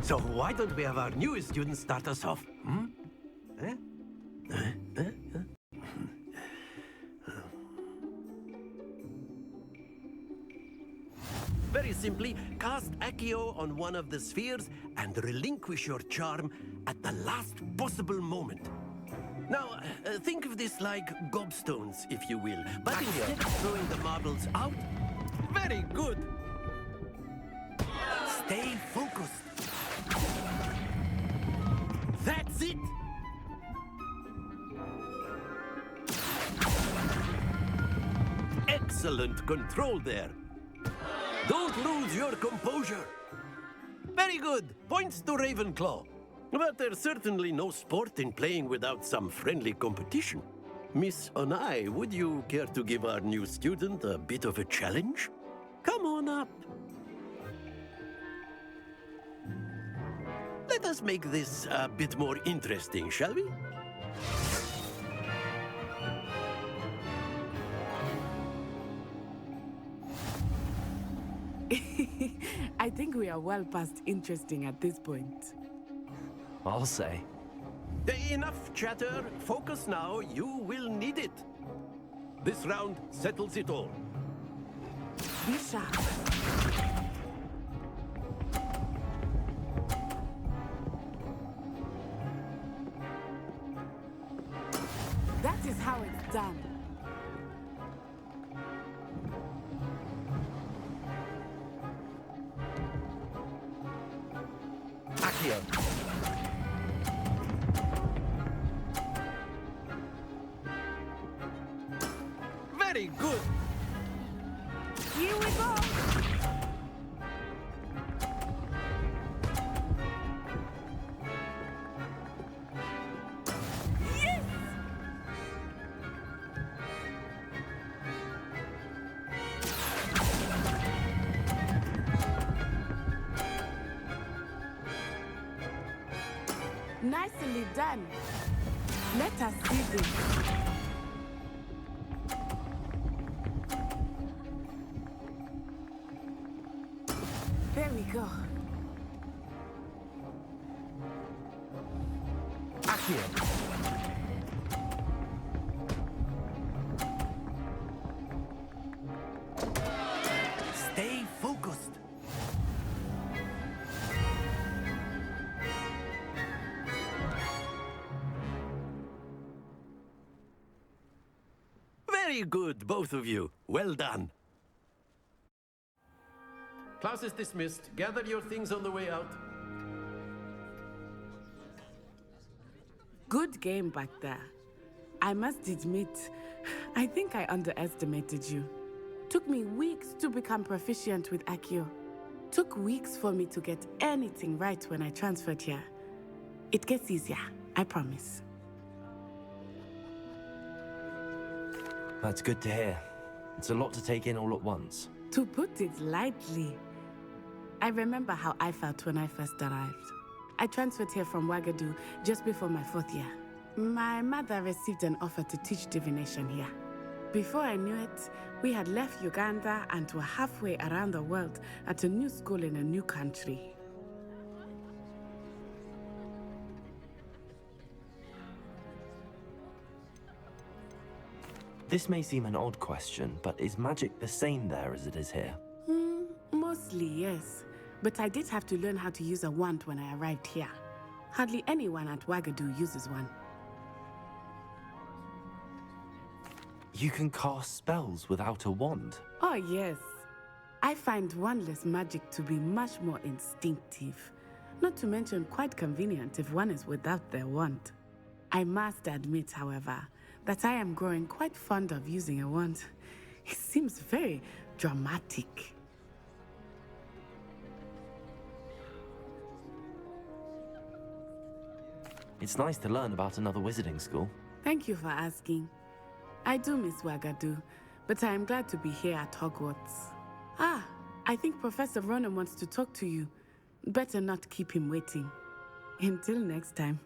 So why don't we have our newest student start us off? Very simply, cast Accio on one of the spheres and relinquish your charm at the last possible moment. Now, think of this like gobstones, if you will. But instead of throwing the marbles out, very good. Stay focused. That's it! Excellent control there. Don't lose your composure. Very good. Points to Ravenclaw. But there's certainly no sport in playing without some friendly competition. Miss Onai, would you care to give our new student a bit of a challenge? Come on up. Let us make this a bit more interesting, shall we? I think we are well past interesting at this point. I'll say. Enough chatter. Focus now. You will need it. This round settles it all. Be sharp. That is how it's done. Accio! Very good. Here we go. Yes! Nicely done. Let us see this. There we go. Accio! Stay focused. Very good, both of you. Well done. Class is dismissed. Gather your things on the way out. Good game back there. I must admit, I think I underestimated you. Took me weeks to become proficient with Accio. Took weeks for me to get anything right when I transferred here. It gets easier, I promise. That's good to hear. It's a lot to take in all at once. To put it lightly, I remember how I felt when I first arrived. I transferred here from Ouagadougou just before my 4th year. My mother received an offer to teach divination here. Before I knew it, we had left Uganda and were halfway around the world at a new school in a new country. This may seem an odd question, but is magic the same there as it is here? Mostly, yes. But I did have to learn how to use a wand when I arrived here. Hardly anyone at Ouagadougou uses one. You can cast spells without a wand? Oh, yes. I find wandless magic to be much more instinctive. Not to mention quite convenient if one is without their wand. I must admit, however, that I am growing quite fond of using a wand. It seems very dramatic. It's nice to learn about another wizarding school. Thank you for asking. I do miss Ouagadougou, but I am glad to be here at Hogwarts. Ah, I think Professor Ronan wants to talk to you. Better not keep him waiting. Until next time.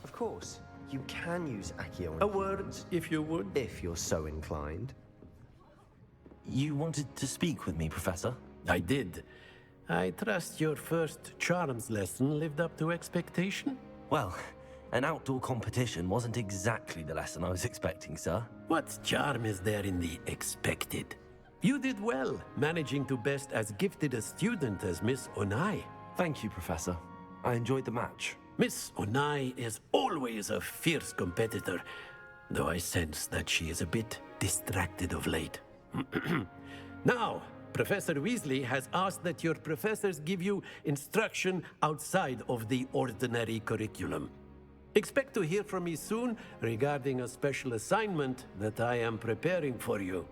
Of course, you can use Accio. A word, if you would. If you're so inclined. You wanted to speak with me, Professor? I did. I trust your first charms lesson lived up to expectation? Well, an outdoor competition wasn't exactly the lesson I was expecting, sir. What charm is there in the expected? You did well, managing to best as gifted a student as Miss Onai. Thank you, Professor. I enjoyed the match. Miss Onai is always a fierce competitor, though I sense that she is a bit distracted of late. Now, Professor Weasley has asked that your professors give you instruction outside of the ordinary curriculum. Expect to hear from me soon regarding a special assignment that I am preparing for you.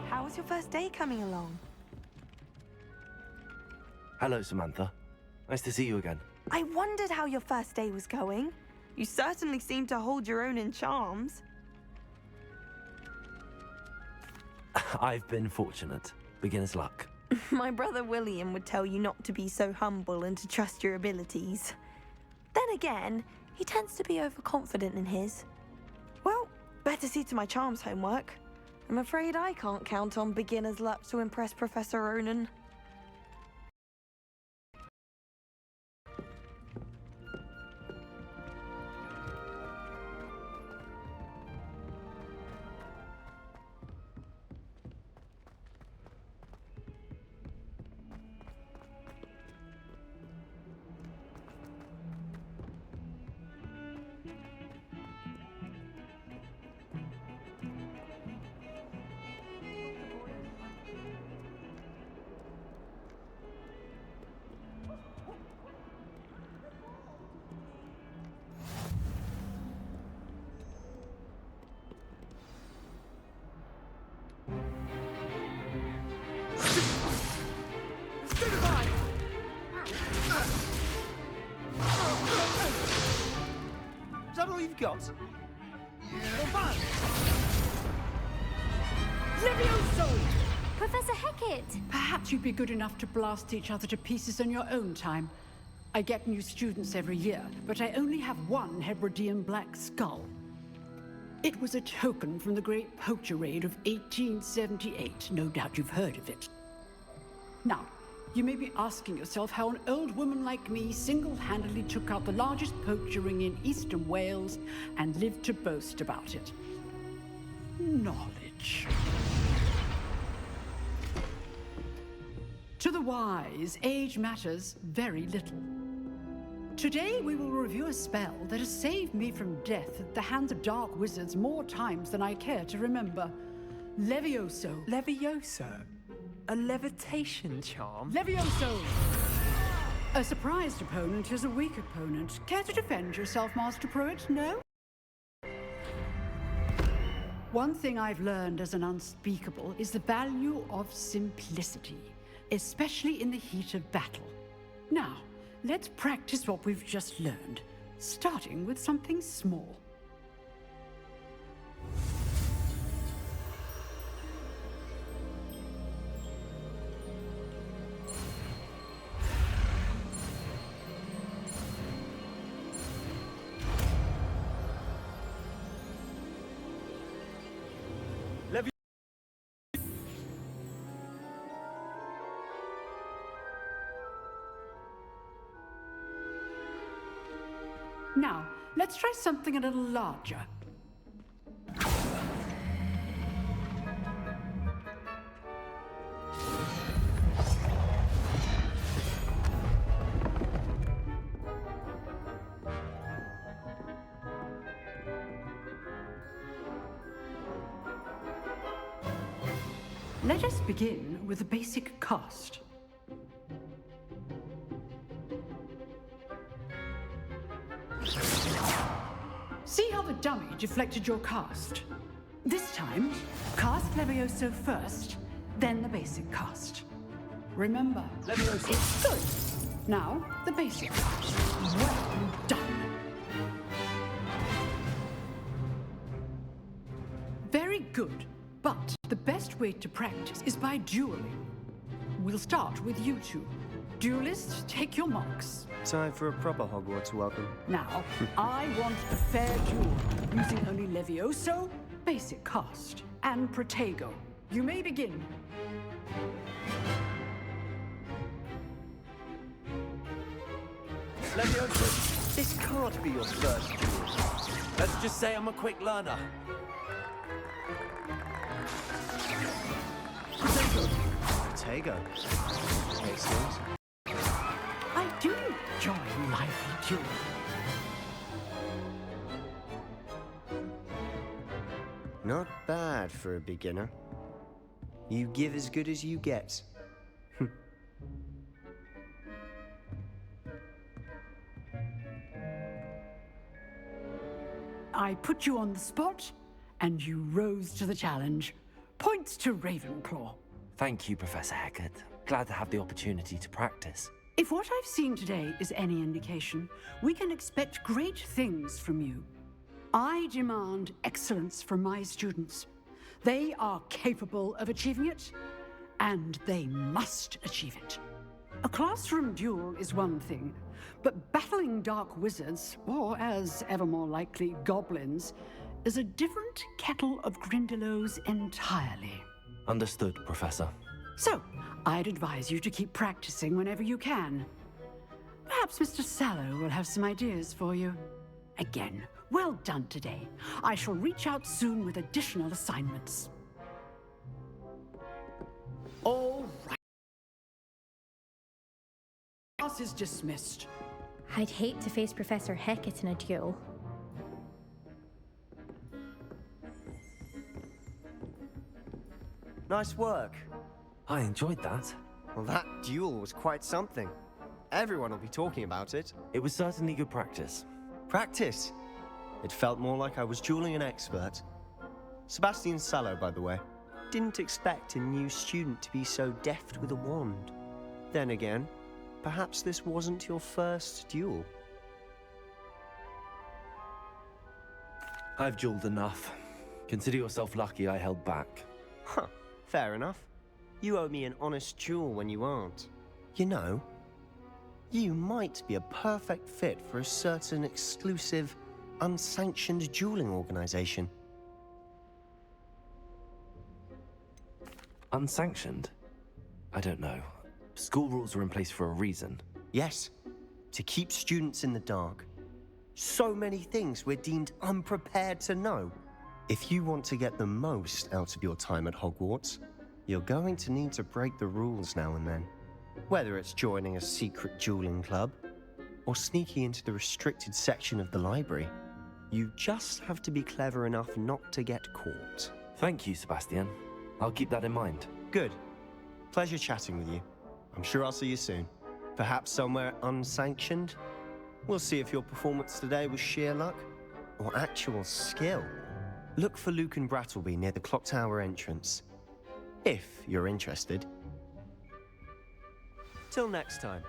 How's your first day coming along? Hello, Samantha. Nice to see you again. I wondered how your first day was going. You certainly seem to hold your own in charms. I've been fortunate. Beginner's luck. My brother William would tell you not to be so humble and to trust your abilities. Then again, he tends to be overconfident in his. Well, better see to my charms homework. I'm afraid I can't count on beginner's luck to impress Professor Ronan. Is that all you've got? Levioso! Professor Hecat! Perhaps you'd be good enough to blast each other to pieces in your own time. I get new students every year, but I only have one Hebridean black skull. It was a token from the Great Poacher Raid of 1878. No doubt you've heard of it. Now, You may be asking yourself how an old woman like me single-handedly took out the largest poacher ring in eastern Wales and lived to boast about it. Knowledge. To the wise, age matters very little. Today we will review a spell that has saved me from death at the hands of dark wizards more times than I care to remember. Levioso. Levioso? A levitation charm? Levioso! A surprised opponent is a weak opponent. Care to defend yourself, Master Pruitt? No? One thing I've learned as an unspeakable is the value of simplicity, especially in the heat of battle. Now, let's practice what we've just learned, starting with something small. Now, let's try something a little larger. Let us begin with the basic cast. See how the dummy deflected your cast? This time, cast Levioso first, then the basic cast. Remember, Levioso is good. Now, the basic cast. Well done. Very good, but the best way to practice is by dueling. We'll start with you two. Duelists, take your marks. Time for a proper Hogwarts welcome. Now, I want a fair duel, using only Levioso, basic cast, and Protego. You may begin. Levioso, this can't be your first duel. Let's just say I'm a quick learner. Protego. Makes sense. I do enjoy lively duel. Not bad for a beginner. You give as good as you get. I put you on the spot, and you rose to the challenge. Points to Ravenclaw. Thank you, Professor Hecat. Glad to have the opportunity to practice. If what I've seen today is any indication, we can expect great things from you. I demand excellence from my students. They are capable of achieving it, and they must achieve it. A classroom duel is one thing, but battling dark wizards, or as ever more likely, goblins, is a different kettle of Grindylows entirely. Understood, Professor. So, I'd advise you to keep practicing whenever you can. Perhaps Mr. Sallow will have some ideas for you. Again, well done today. I shall reach out soon with additional assignments. All right. Class is dismissed. I'd hate to face Professor Hecat in a duel. Nice work. I enjoyed that. Well, that duel was quite something. Everyone will be talking about it. It was certainly good practice. Practice? It felt more like I was dueling an expert. Sebastian Sallow, by the way. Didn't expect a new student to be so deft with a wand. Then again, perhaps this wasn't your first duel. I've dueled enough. Consider yourself lucky I held back. Huh, fair enough. You owe me an honest duel when you aren't. You know, you might be a perfect fit for a certain exclusive, unsanctioned dueling organization. Unsanctioned? I don't know. School rules are in place for a reason. Yes, to keep students in the dark. So many things we're deemed unprepared to know. If you want to get the most out of your time at Hogwarts, you're going to need to break the rules now and then. Whether it's joining a secret dueling club, or sneaking into the restricted section of the library, you just have to be clever enough not to get caught. Thank you, Sebastian. I'll keep that in mind. Good. Pleasure chatting with you. I'm sure I'll see you soon. Perhaps somewhere unsanctioned? We'll see if your performance today was sheer luck or actual skill. Look for Luke and Brattleby near the clock tower entrance, if you're interested. Till next time.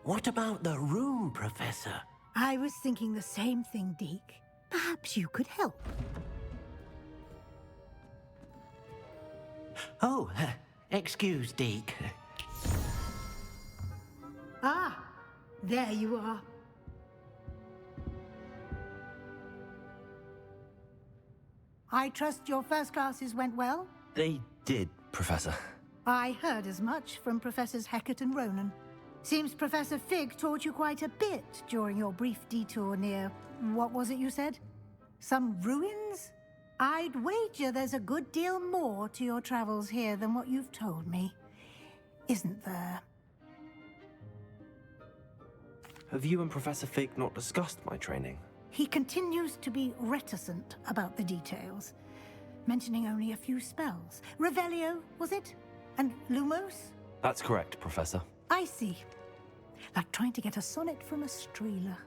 What about the room, Professor? I was thinking the same thing, Deke. Perhaps you could help. Oh, excuse, Deke. Ah, there you are. I trust your first classes went well? They did, Professor. I heard as much from Professors Hecat and Ronan. Seems Professor Fig taught you quite a bit during your brief detour near... what was it you said? Some ruins? I'd wager there's a good deal more to your travels here than what you've told me. Isn't there? Have you and Professor Fig not discussed my training? He continues to be reticent about the details, mentioning only a few spells. Revelio, was it? And Lumos? That's correct, Professor. I see. Like trying to get a sonnet from a streeler.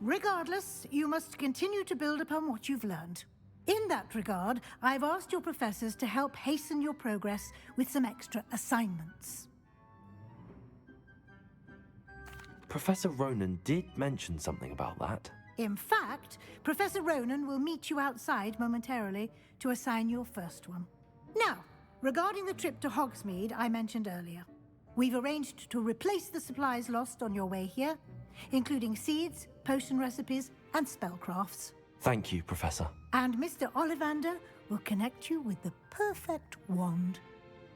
Regardless, you must continue to build upon what you've learned. In that regard, I've asked your professors to help hasten your progress with some extra assignments. Professor Ronan did mention something about that. In fact, Professor Ronan will meet you outside momentarily to assign your first one. Now, regarding the trip to Hogsmeade I mentioned earlier, we've arranged to replace the supplies lost on your way here, including seeds, potion recipes, and spellcrafts. Thank you, Professor. And Mr. Ollivander will connect you with the perfect wand.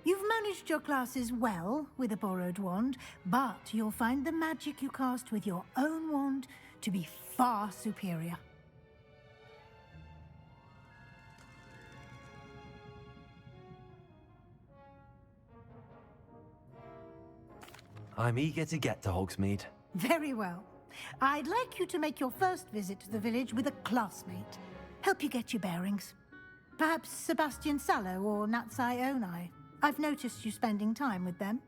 You've managed your classes well with a borrowed wand, but you'll find the magic you cast with your own wand to be far superior. I'm eager to get to Hogsmeade. Very well. I'd like you to make your first visit to the village with a classmate. Help you get your bearings. Perhaps Sebastian Sallow or Natsai Onai. I've noticed you spending time with them.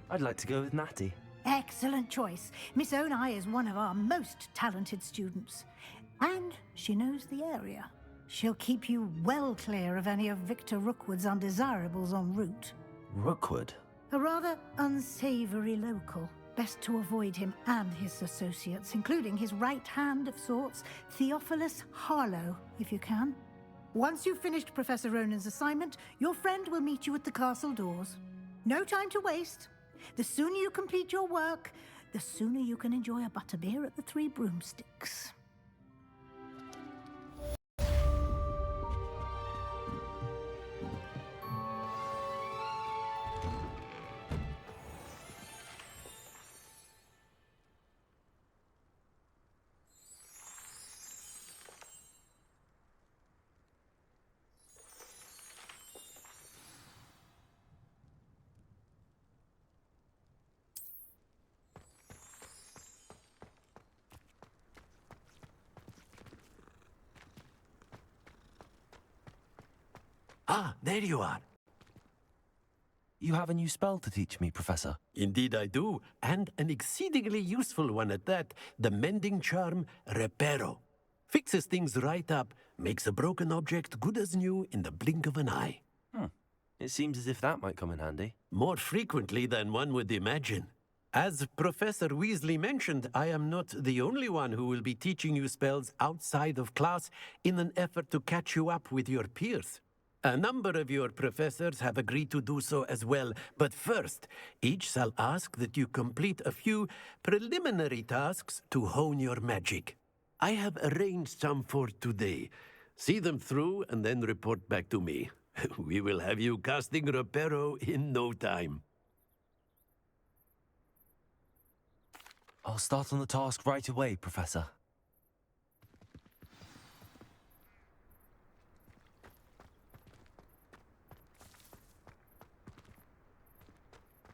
I'd like to go with Natty. Excellent choice. Miss Onai is one of our most talented students. And she knows the area. She'll keep you well clear of any of Victor Rookwood's undesirables en route. Rookwood? A rather unsavory local. Best to avoid him and his associates, including his right hand of sorts, Theophilus Harlow, if you can. Once you've finished Professor Ronan's assignment, your friend will meet you at the castle doors. No time to waste. The sooner you complete your work, the sooner you can enjoy a butterbeer at the Three Broomsticks. Ah, there you are. You have a new spell to teach me, Professor. Indeed I do, and an exceedingly useful one at that. The mending charm, Reparo. Fixes things right up, makes a broken object good as new in the blink of an eye. It seems as if that might come in handy. More frequently than one would imagine. As Professor Weasley mentioned, I am not the only one who will be teaching you spells outside of class in an effort to catch you up with your peers. A number of your professors have agreed to do so as well, but first, each shall ask that you complete a few preliminary tasks to hone your magic. I have arranged some for today. See them through and then report back to me. We will have you casting Reparo in no time. I'll start on the task right away, Professor.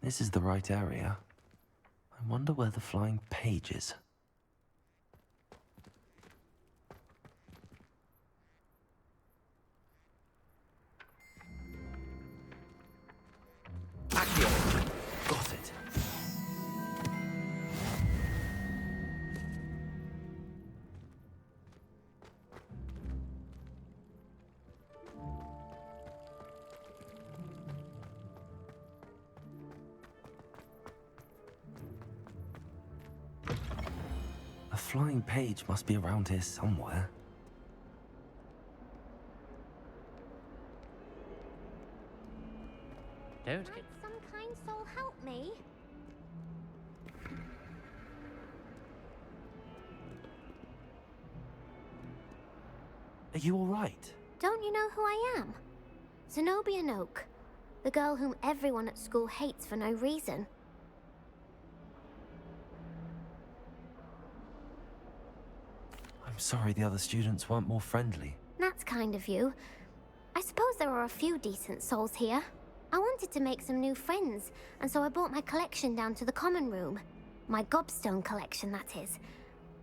This is the right area. I wonder where the flying page is. Accio! Got it. A flying page must be around here somewhere. Don't get... Might some kind soul help me? Are you all right? Don't you know who I am? Zenobia Noak, the girl whom everyone at school hates for no reason. I'm sorry the other students weren't more friendly. That's kind of you. I suppose there are a few decent souls here. I wanted to make some new friends, and so I brought my collection down to the common room. My gobstone collection, that is.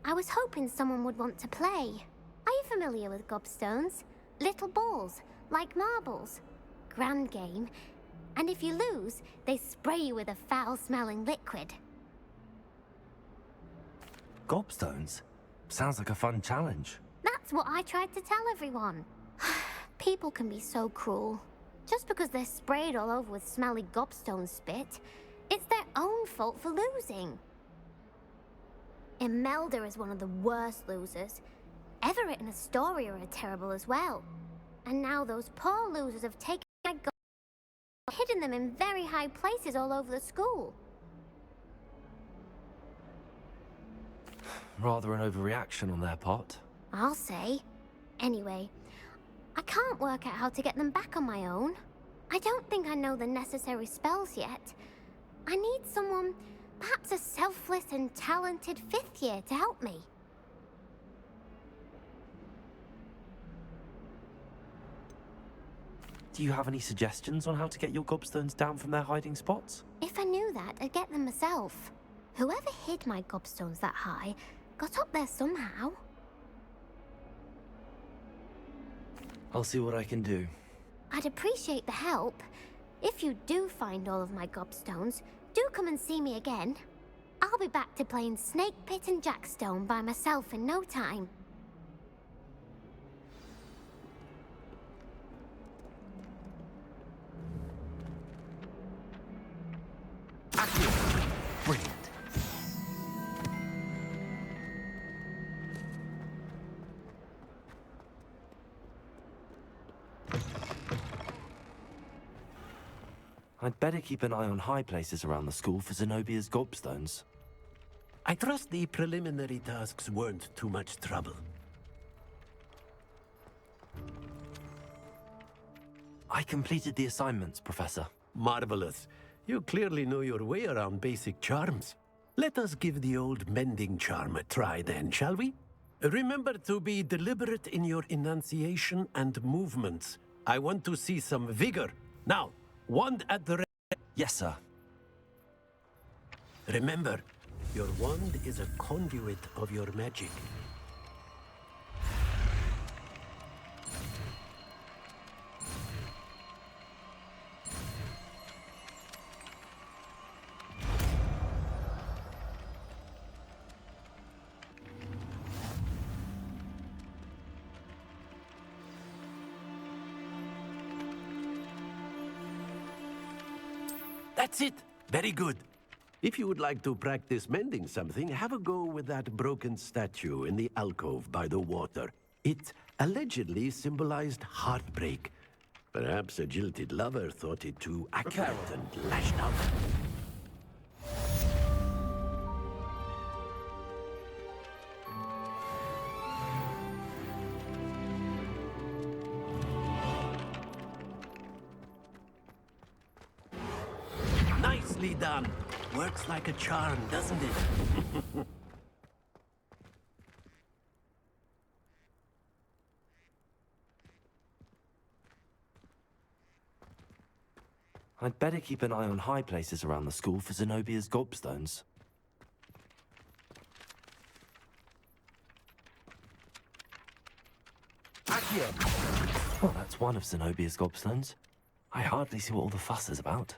I was hoping someone would want to play. Are you familiar with gobstones? Little balls, like marbles. Grand game. And if you lose, they spray you with a foul-smelling liquid. Gobstones? Sounds like a fun challenge. That's what I tried to tell everyone. People can be so cruel. Just because they're sprayed all over with smelly gobstone spit, it's their own fault for losing. Imelda is one of the worst losers. Everett and Astoria are terrible as well. And now those poor losers have taken my gobstones and hidden them in very high places all over the school. Rather an overreaction on their part. I'll say. Anyway, I can't work out how to get them back on my own. I don't think I know the necessary spells yet. I need someone, perhaps a selfless and talented fifth year to help me. Do you have any suggestions on how to get your gobstones down from their hiding spots? If I knew that, I'd get them myself. Whoever hid my gobstones that high got up there somehow. I'll see what I can do. I'd appreciate the help. If you do find all of my gobstones, do come and see me again. I'll be back to playing Snake Pit and Jackstone by myself in no time. Brilliant. I'd better keep an eye on high places around the school for Zenobia's gobstones. I trust the preliminary tasks weren't too much trouble. I completed the assignments, Professor. Marvelous. You clearly know your way around basic charms. Let us give the old mending charm a try then, shall we? Remember to be deliberate in your enunciation and movements. I want to see some vigor. Now, wand at the... Yes, sir. Remember, your wand is a conduit of your magic. That's it. Very good. If you would like to practice mending something, have a go with that broken statue in the alcove by the water. It allegedly symbolized heartbreak. Perhaps a jilted lover thought it too accurate and lashed out. Nicely done. Works like a charm, doesn't it? I'd better keep an eye on high places around the school for Zenobia's gobstones. Accio! Well, that's one of Zenobia's gobstones. I hardly see what all the fuss is about.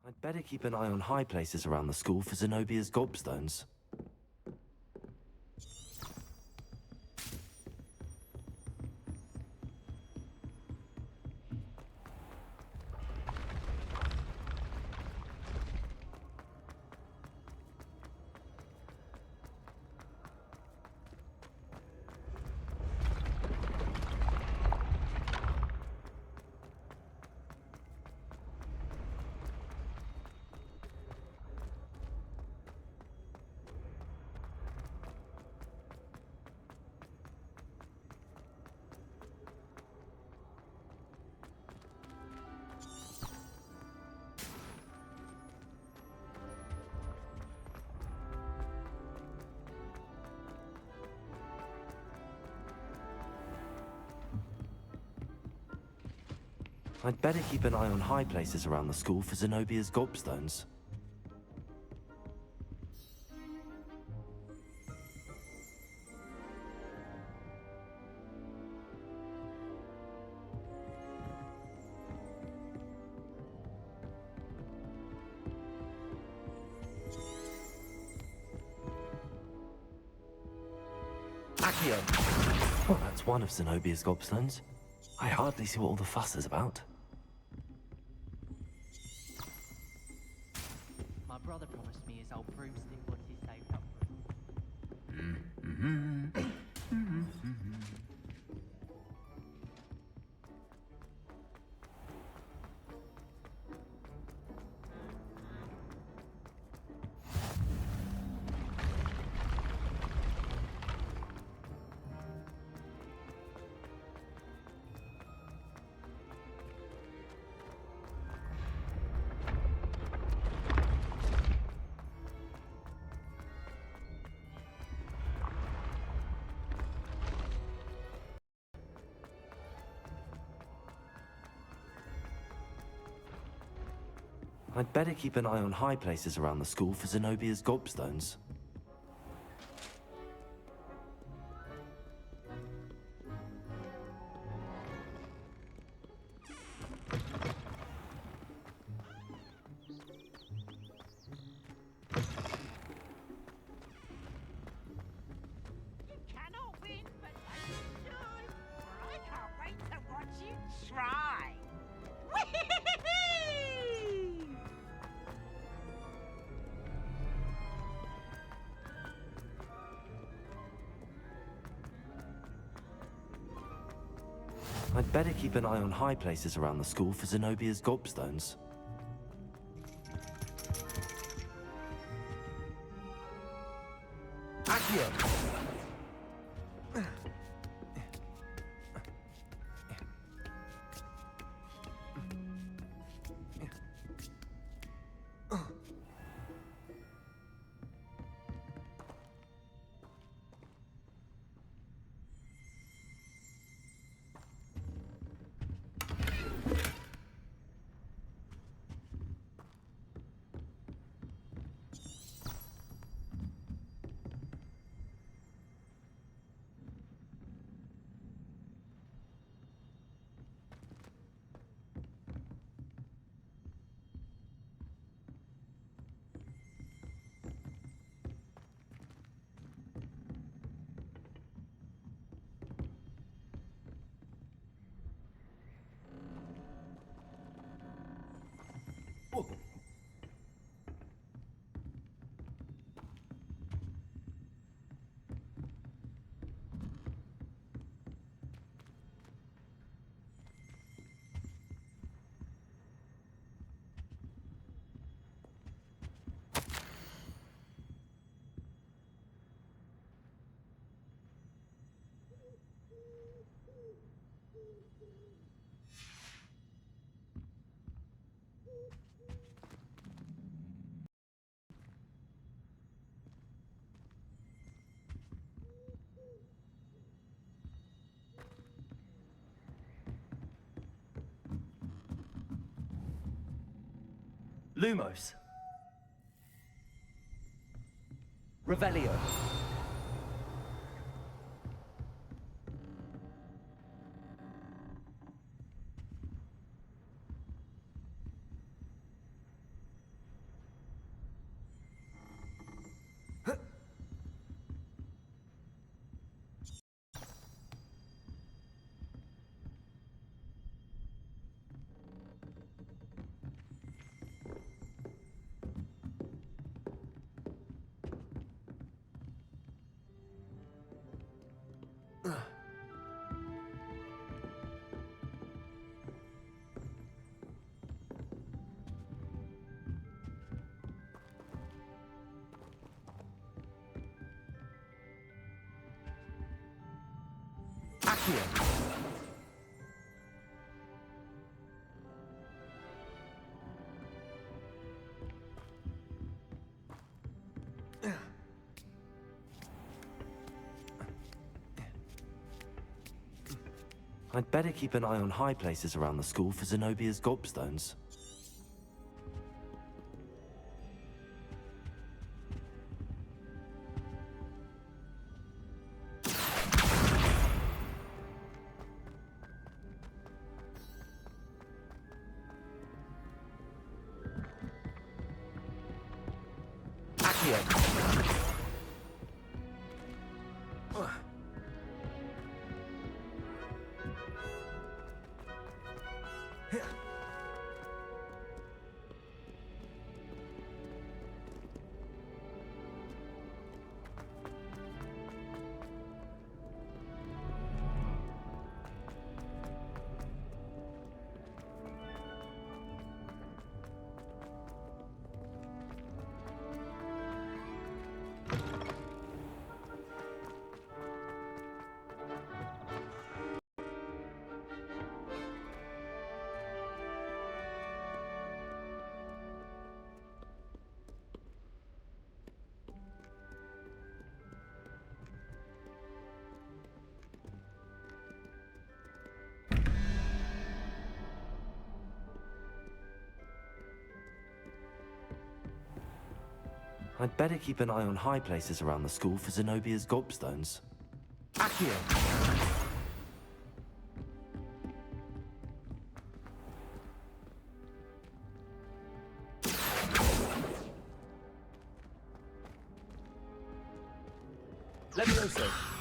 I'd better keep an eye on high places around the school for Zenobia's gobstones. I'd better keep an eye on high places around the school for Zenobia's gobstones. Accio! Well, that's one of Zenobia's gobstones. I hardly see what all the fuss is about. My brother promised me his old broomstick once he saved up for it. I'd better keep an eye on high places around the school for Zenobia's gobstones. I'd better keep an eye on high places around the school for Zenobia's gobstones. Accio! Lumos. Revelio. Accio. I'd better keep an eye on high places around the school for Zenobia's gobstones. I'd better keep an eye on high places around the school for Zenobia's gobstones. Accio! Levioso!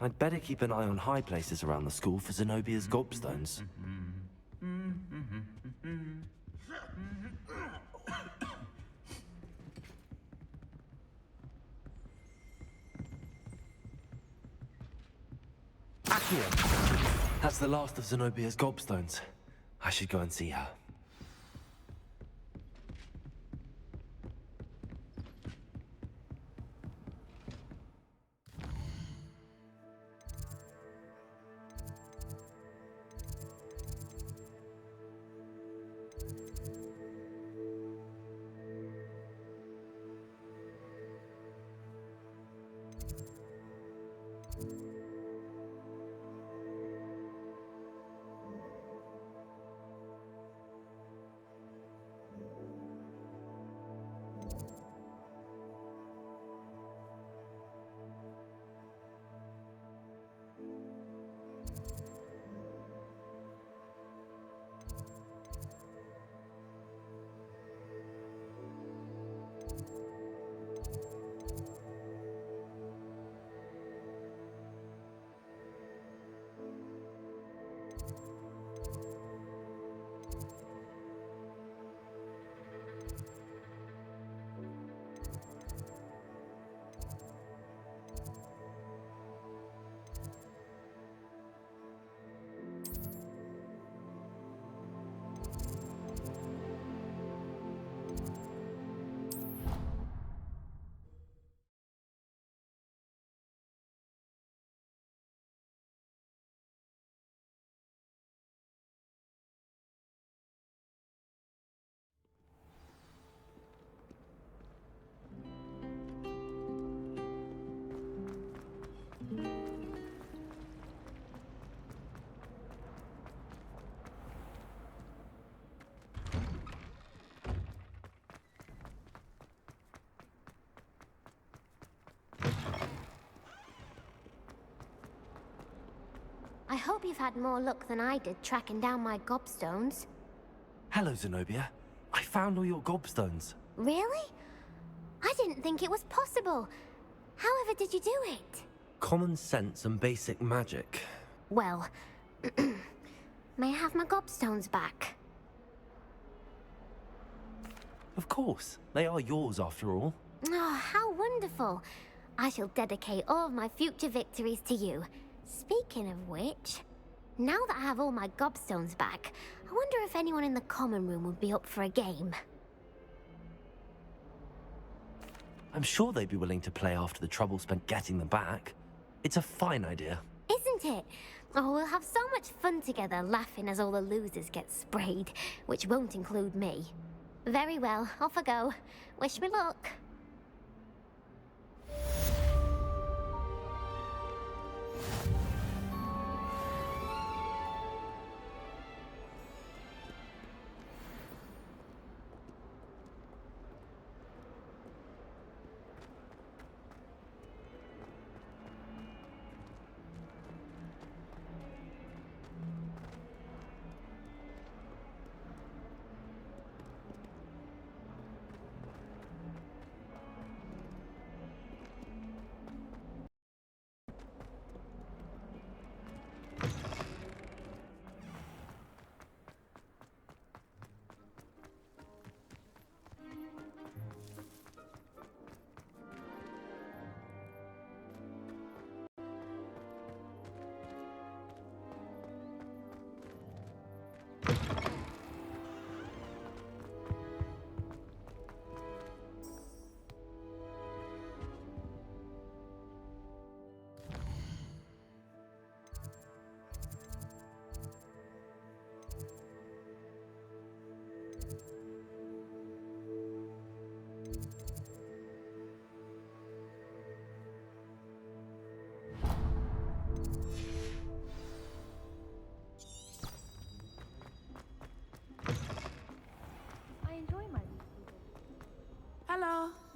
I'd better keep an eye on high places around the school for Zenobia's gobstones. Accio! That's the last of Zenobia's gobstones. I should go and see her. I hope you've had more luck than I did tracking down my gobstones. Hello, Zenobia. I found all your gobstones. Really? I didn't think it was possible. However did you do it? Common sense and basic magic. Well, may I have my gobstones back? Of course. They are yours after all. Oh, how wonderful. I shall dedicate all of my future victories to you. Speaking of which, now that I have all my gobstones back, I wonder if anyone in the common room would be up for a game. I'm sure they'd be willing to play after the trouble spent getting them back. It's a fine idea. Isn't it? Oh, we'll have so much fun together laughing as all the losers get sprayed, which won't include me. Very well, off I go. Wish me luck.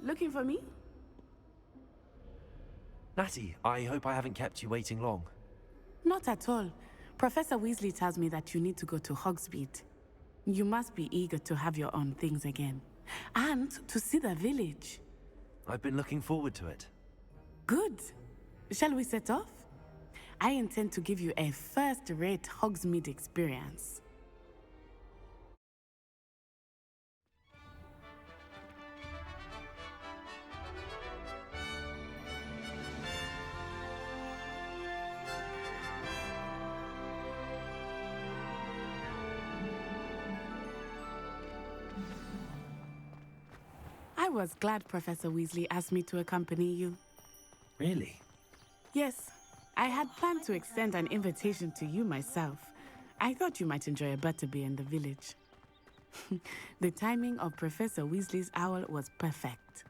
looking for me? Natty, I hope I haven't kept you waiting long. Not at all. Professor Weasley tells me that you need to go to Hogsmeade. You must be eager to have your own things again. And to see the village. I've been looking forward to it. Good. Shall we set off? I intend to give you a first-rate Hogsmeade experience. I was glad Professor Weasley asked me to accompany you. Really? Yes, I had planned to extend an invitation to you myself. I thought you might enjoy a butterbeer in the village. The timing of Professor Weasley's owl was perfect.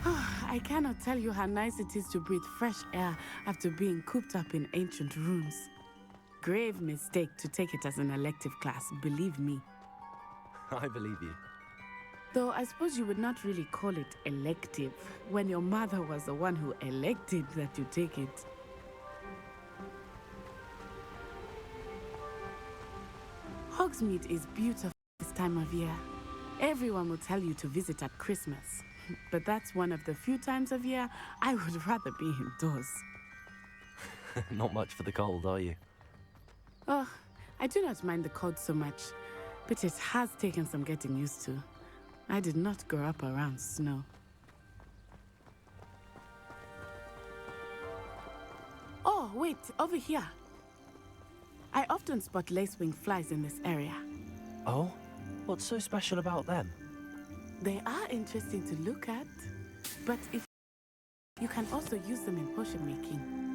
I cannot tell you how nice it is to breathe fresh air after being cooped up in ancient rooms. Grave mistake to take it as an elective class, believe me. I believe you. Though I suppose you would not really call it elective when your mother was the one who elected that you take it. Hogsmeade is beautiful this time of year. Everyone will tell you to visit at Christmas, but that's one of the few times of year I would rather be indoors. Not much for the cold, are you? Oh, I do not mind the cold so much, but it has taken some getting used to. I did not grow up around snow. Oh, wait, over here. I often spot lacewing flies in this area. Oh? What's so special about them? They are interesting to look at, but if you can also use them in potion making.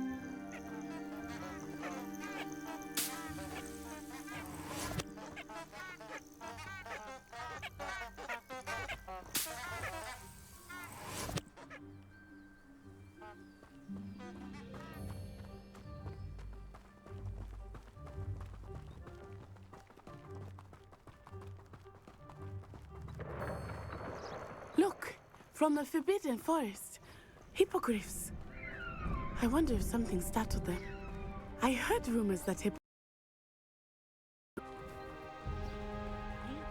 Look, from the Forbidden Forest. Hippogriffs. I wonder if something startled them. I heard rumors that Do you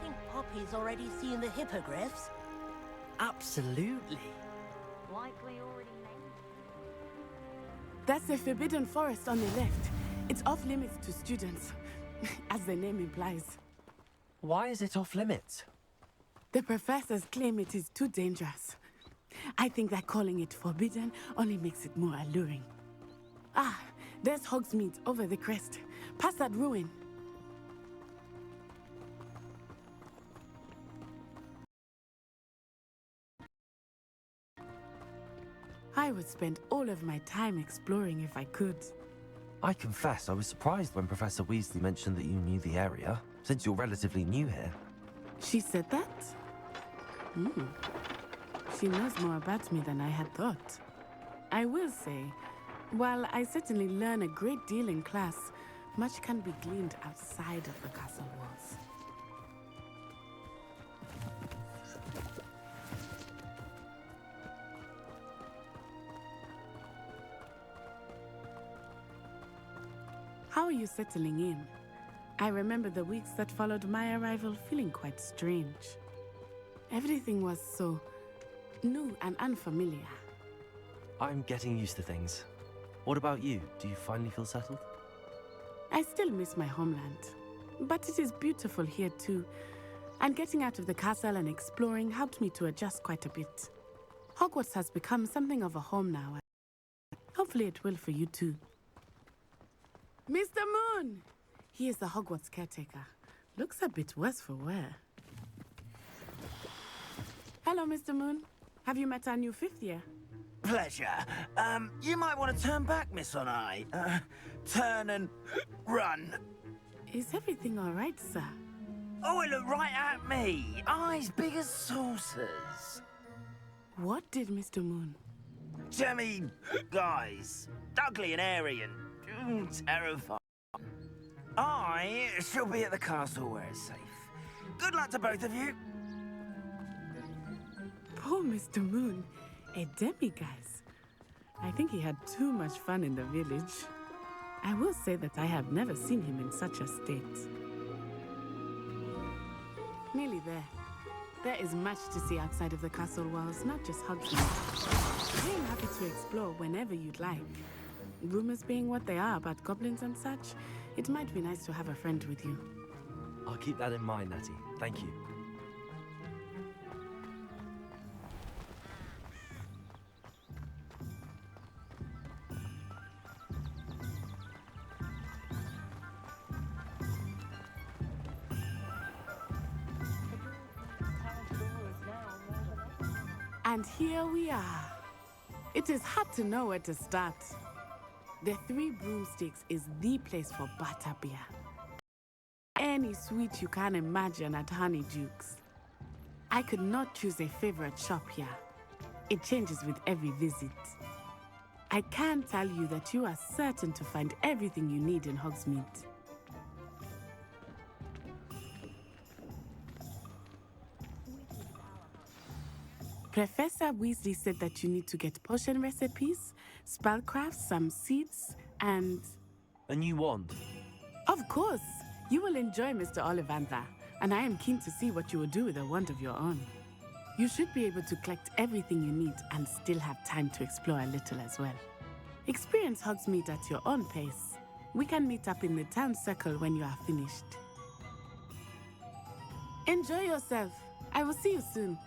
think Poppy's already seen the hippogriffs? Absolutely. Likely already named. That's the Forbidden Forest on the left. It's off limits to students, as the name implies. Why is it off limits? The professors claim it is too dangerous. I think that calling it forbidden only makes it more alluring. Ah, there's Hogsmeade over the crest. Past that ruin. I would spend all of my time exploring if I could. I confess I was surprised when Professor Weasley mentioned that you knew the area, since you're relatively new here. She said that? She knows more about me than I had thought. I will say, while I certainly learn a great deal in class, much can be gleaned outside of the castle walls. How are you settling in? I remember the weeks that followed my arrival feeling quite strange. Everything was so new and unfamiliar. I'm getting used to things. What about you? Do you finally feel settled? I still miss my homeland, but it is beautiful here too. And getting out of the castle and exploring helped me to adjust quite a bit. Hogwarts has become something of a home now. Hopefully it will for you too. Mr. Moon! He is the Hogwarts caretaker. Looks a bit worse for wear. Hello, Mr. Moon. Have you met our new fifth year? Pleasure. You might want to turn back, Miss Onai. Turn and run. Is everything all right, sir? Oh, it looked right at me. Eyes big as saucers. What did Mr. Moon? Jemmy, guys. Ugly and airy and terrifying. I shall be at the castle where it's safe. Good luck to both of you. Poor Mr. Moon, a demiguise. I think he had too much fun in the village. I will say that I have never seen him in such a state. Nearly there. There is much to see outside of the castle walls, not just Hogsmeade. I am happy to explore whenever you'd like. Rumors being what they are about goblins and such, it might be nice to have a friend with you. I'll keep that in mind, Natty. Thank you. And here we are. It is hard to know where to start. The Three Broomsticks is the place for butterbeer. Any sweet you can imagine at Honeydukes. I could not choose a favorite shop here. It changes with every visit. I can tell you that you are certain to find everything you need in Hogsmeade. Professor Weasley said that you need to get potion recipes, spellcrafts, some seeds, and... A new wand? Of course! You will enjoy Mr. Ollivander, and I am keen to see what you will do with a wand of your own. You should be able to collect everything you need and still have time to explore a little as well. Experience Hogsmeade at your own pace. We can meet up in the town circle when you are finished. Enjoy yourself. I will see you soon.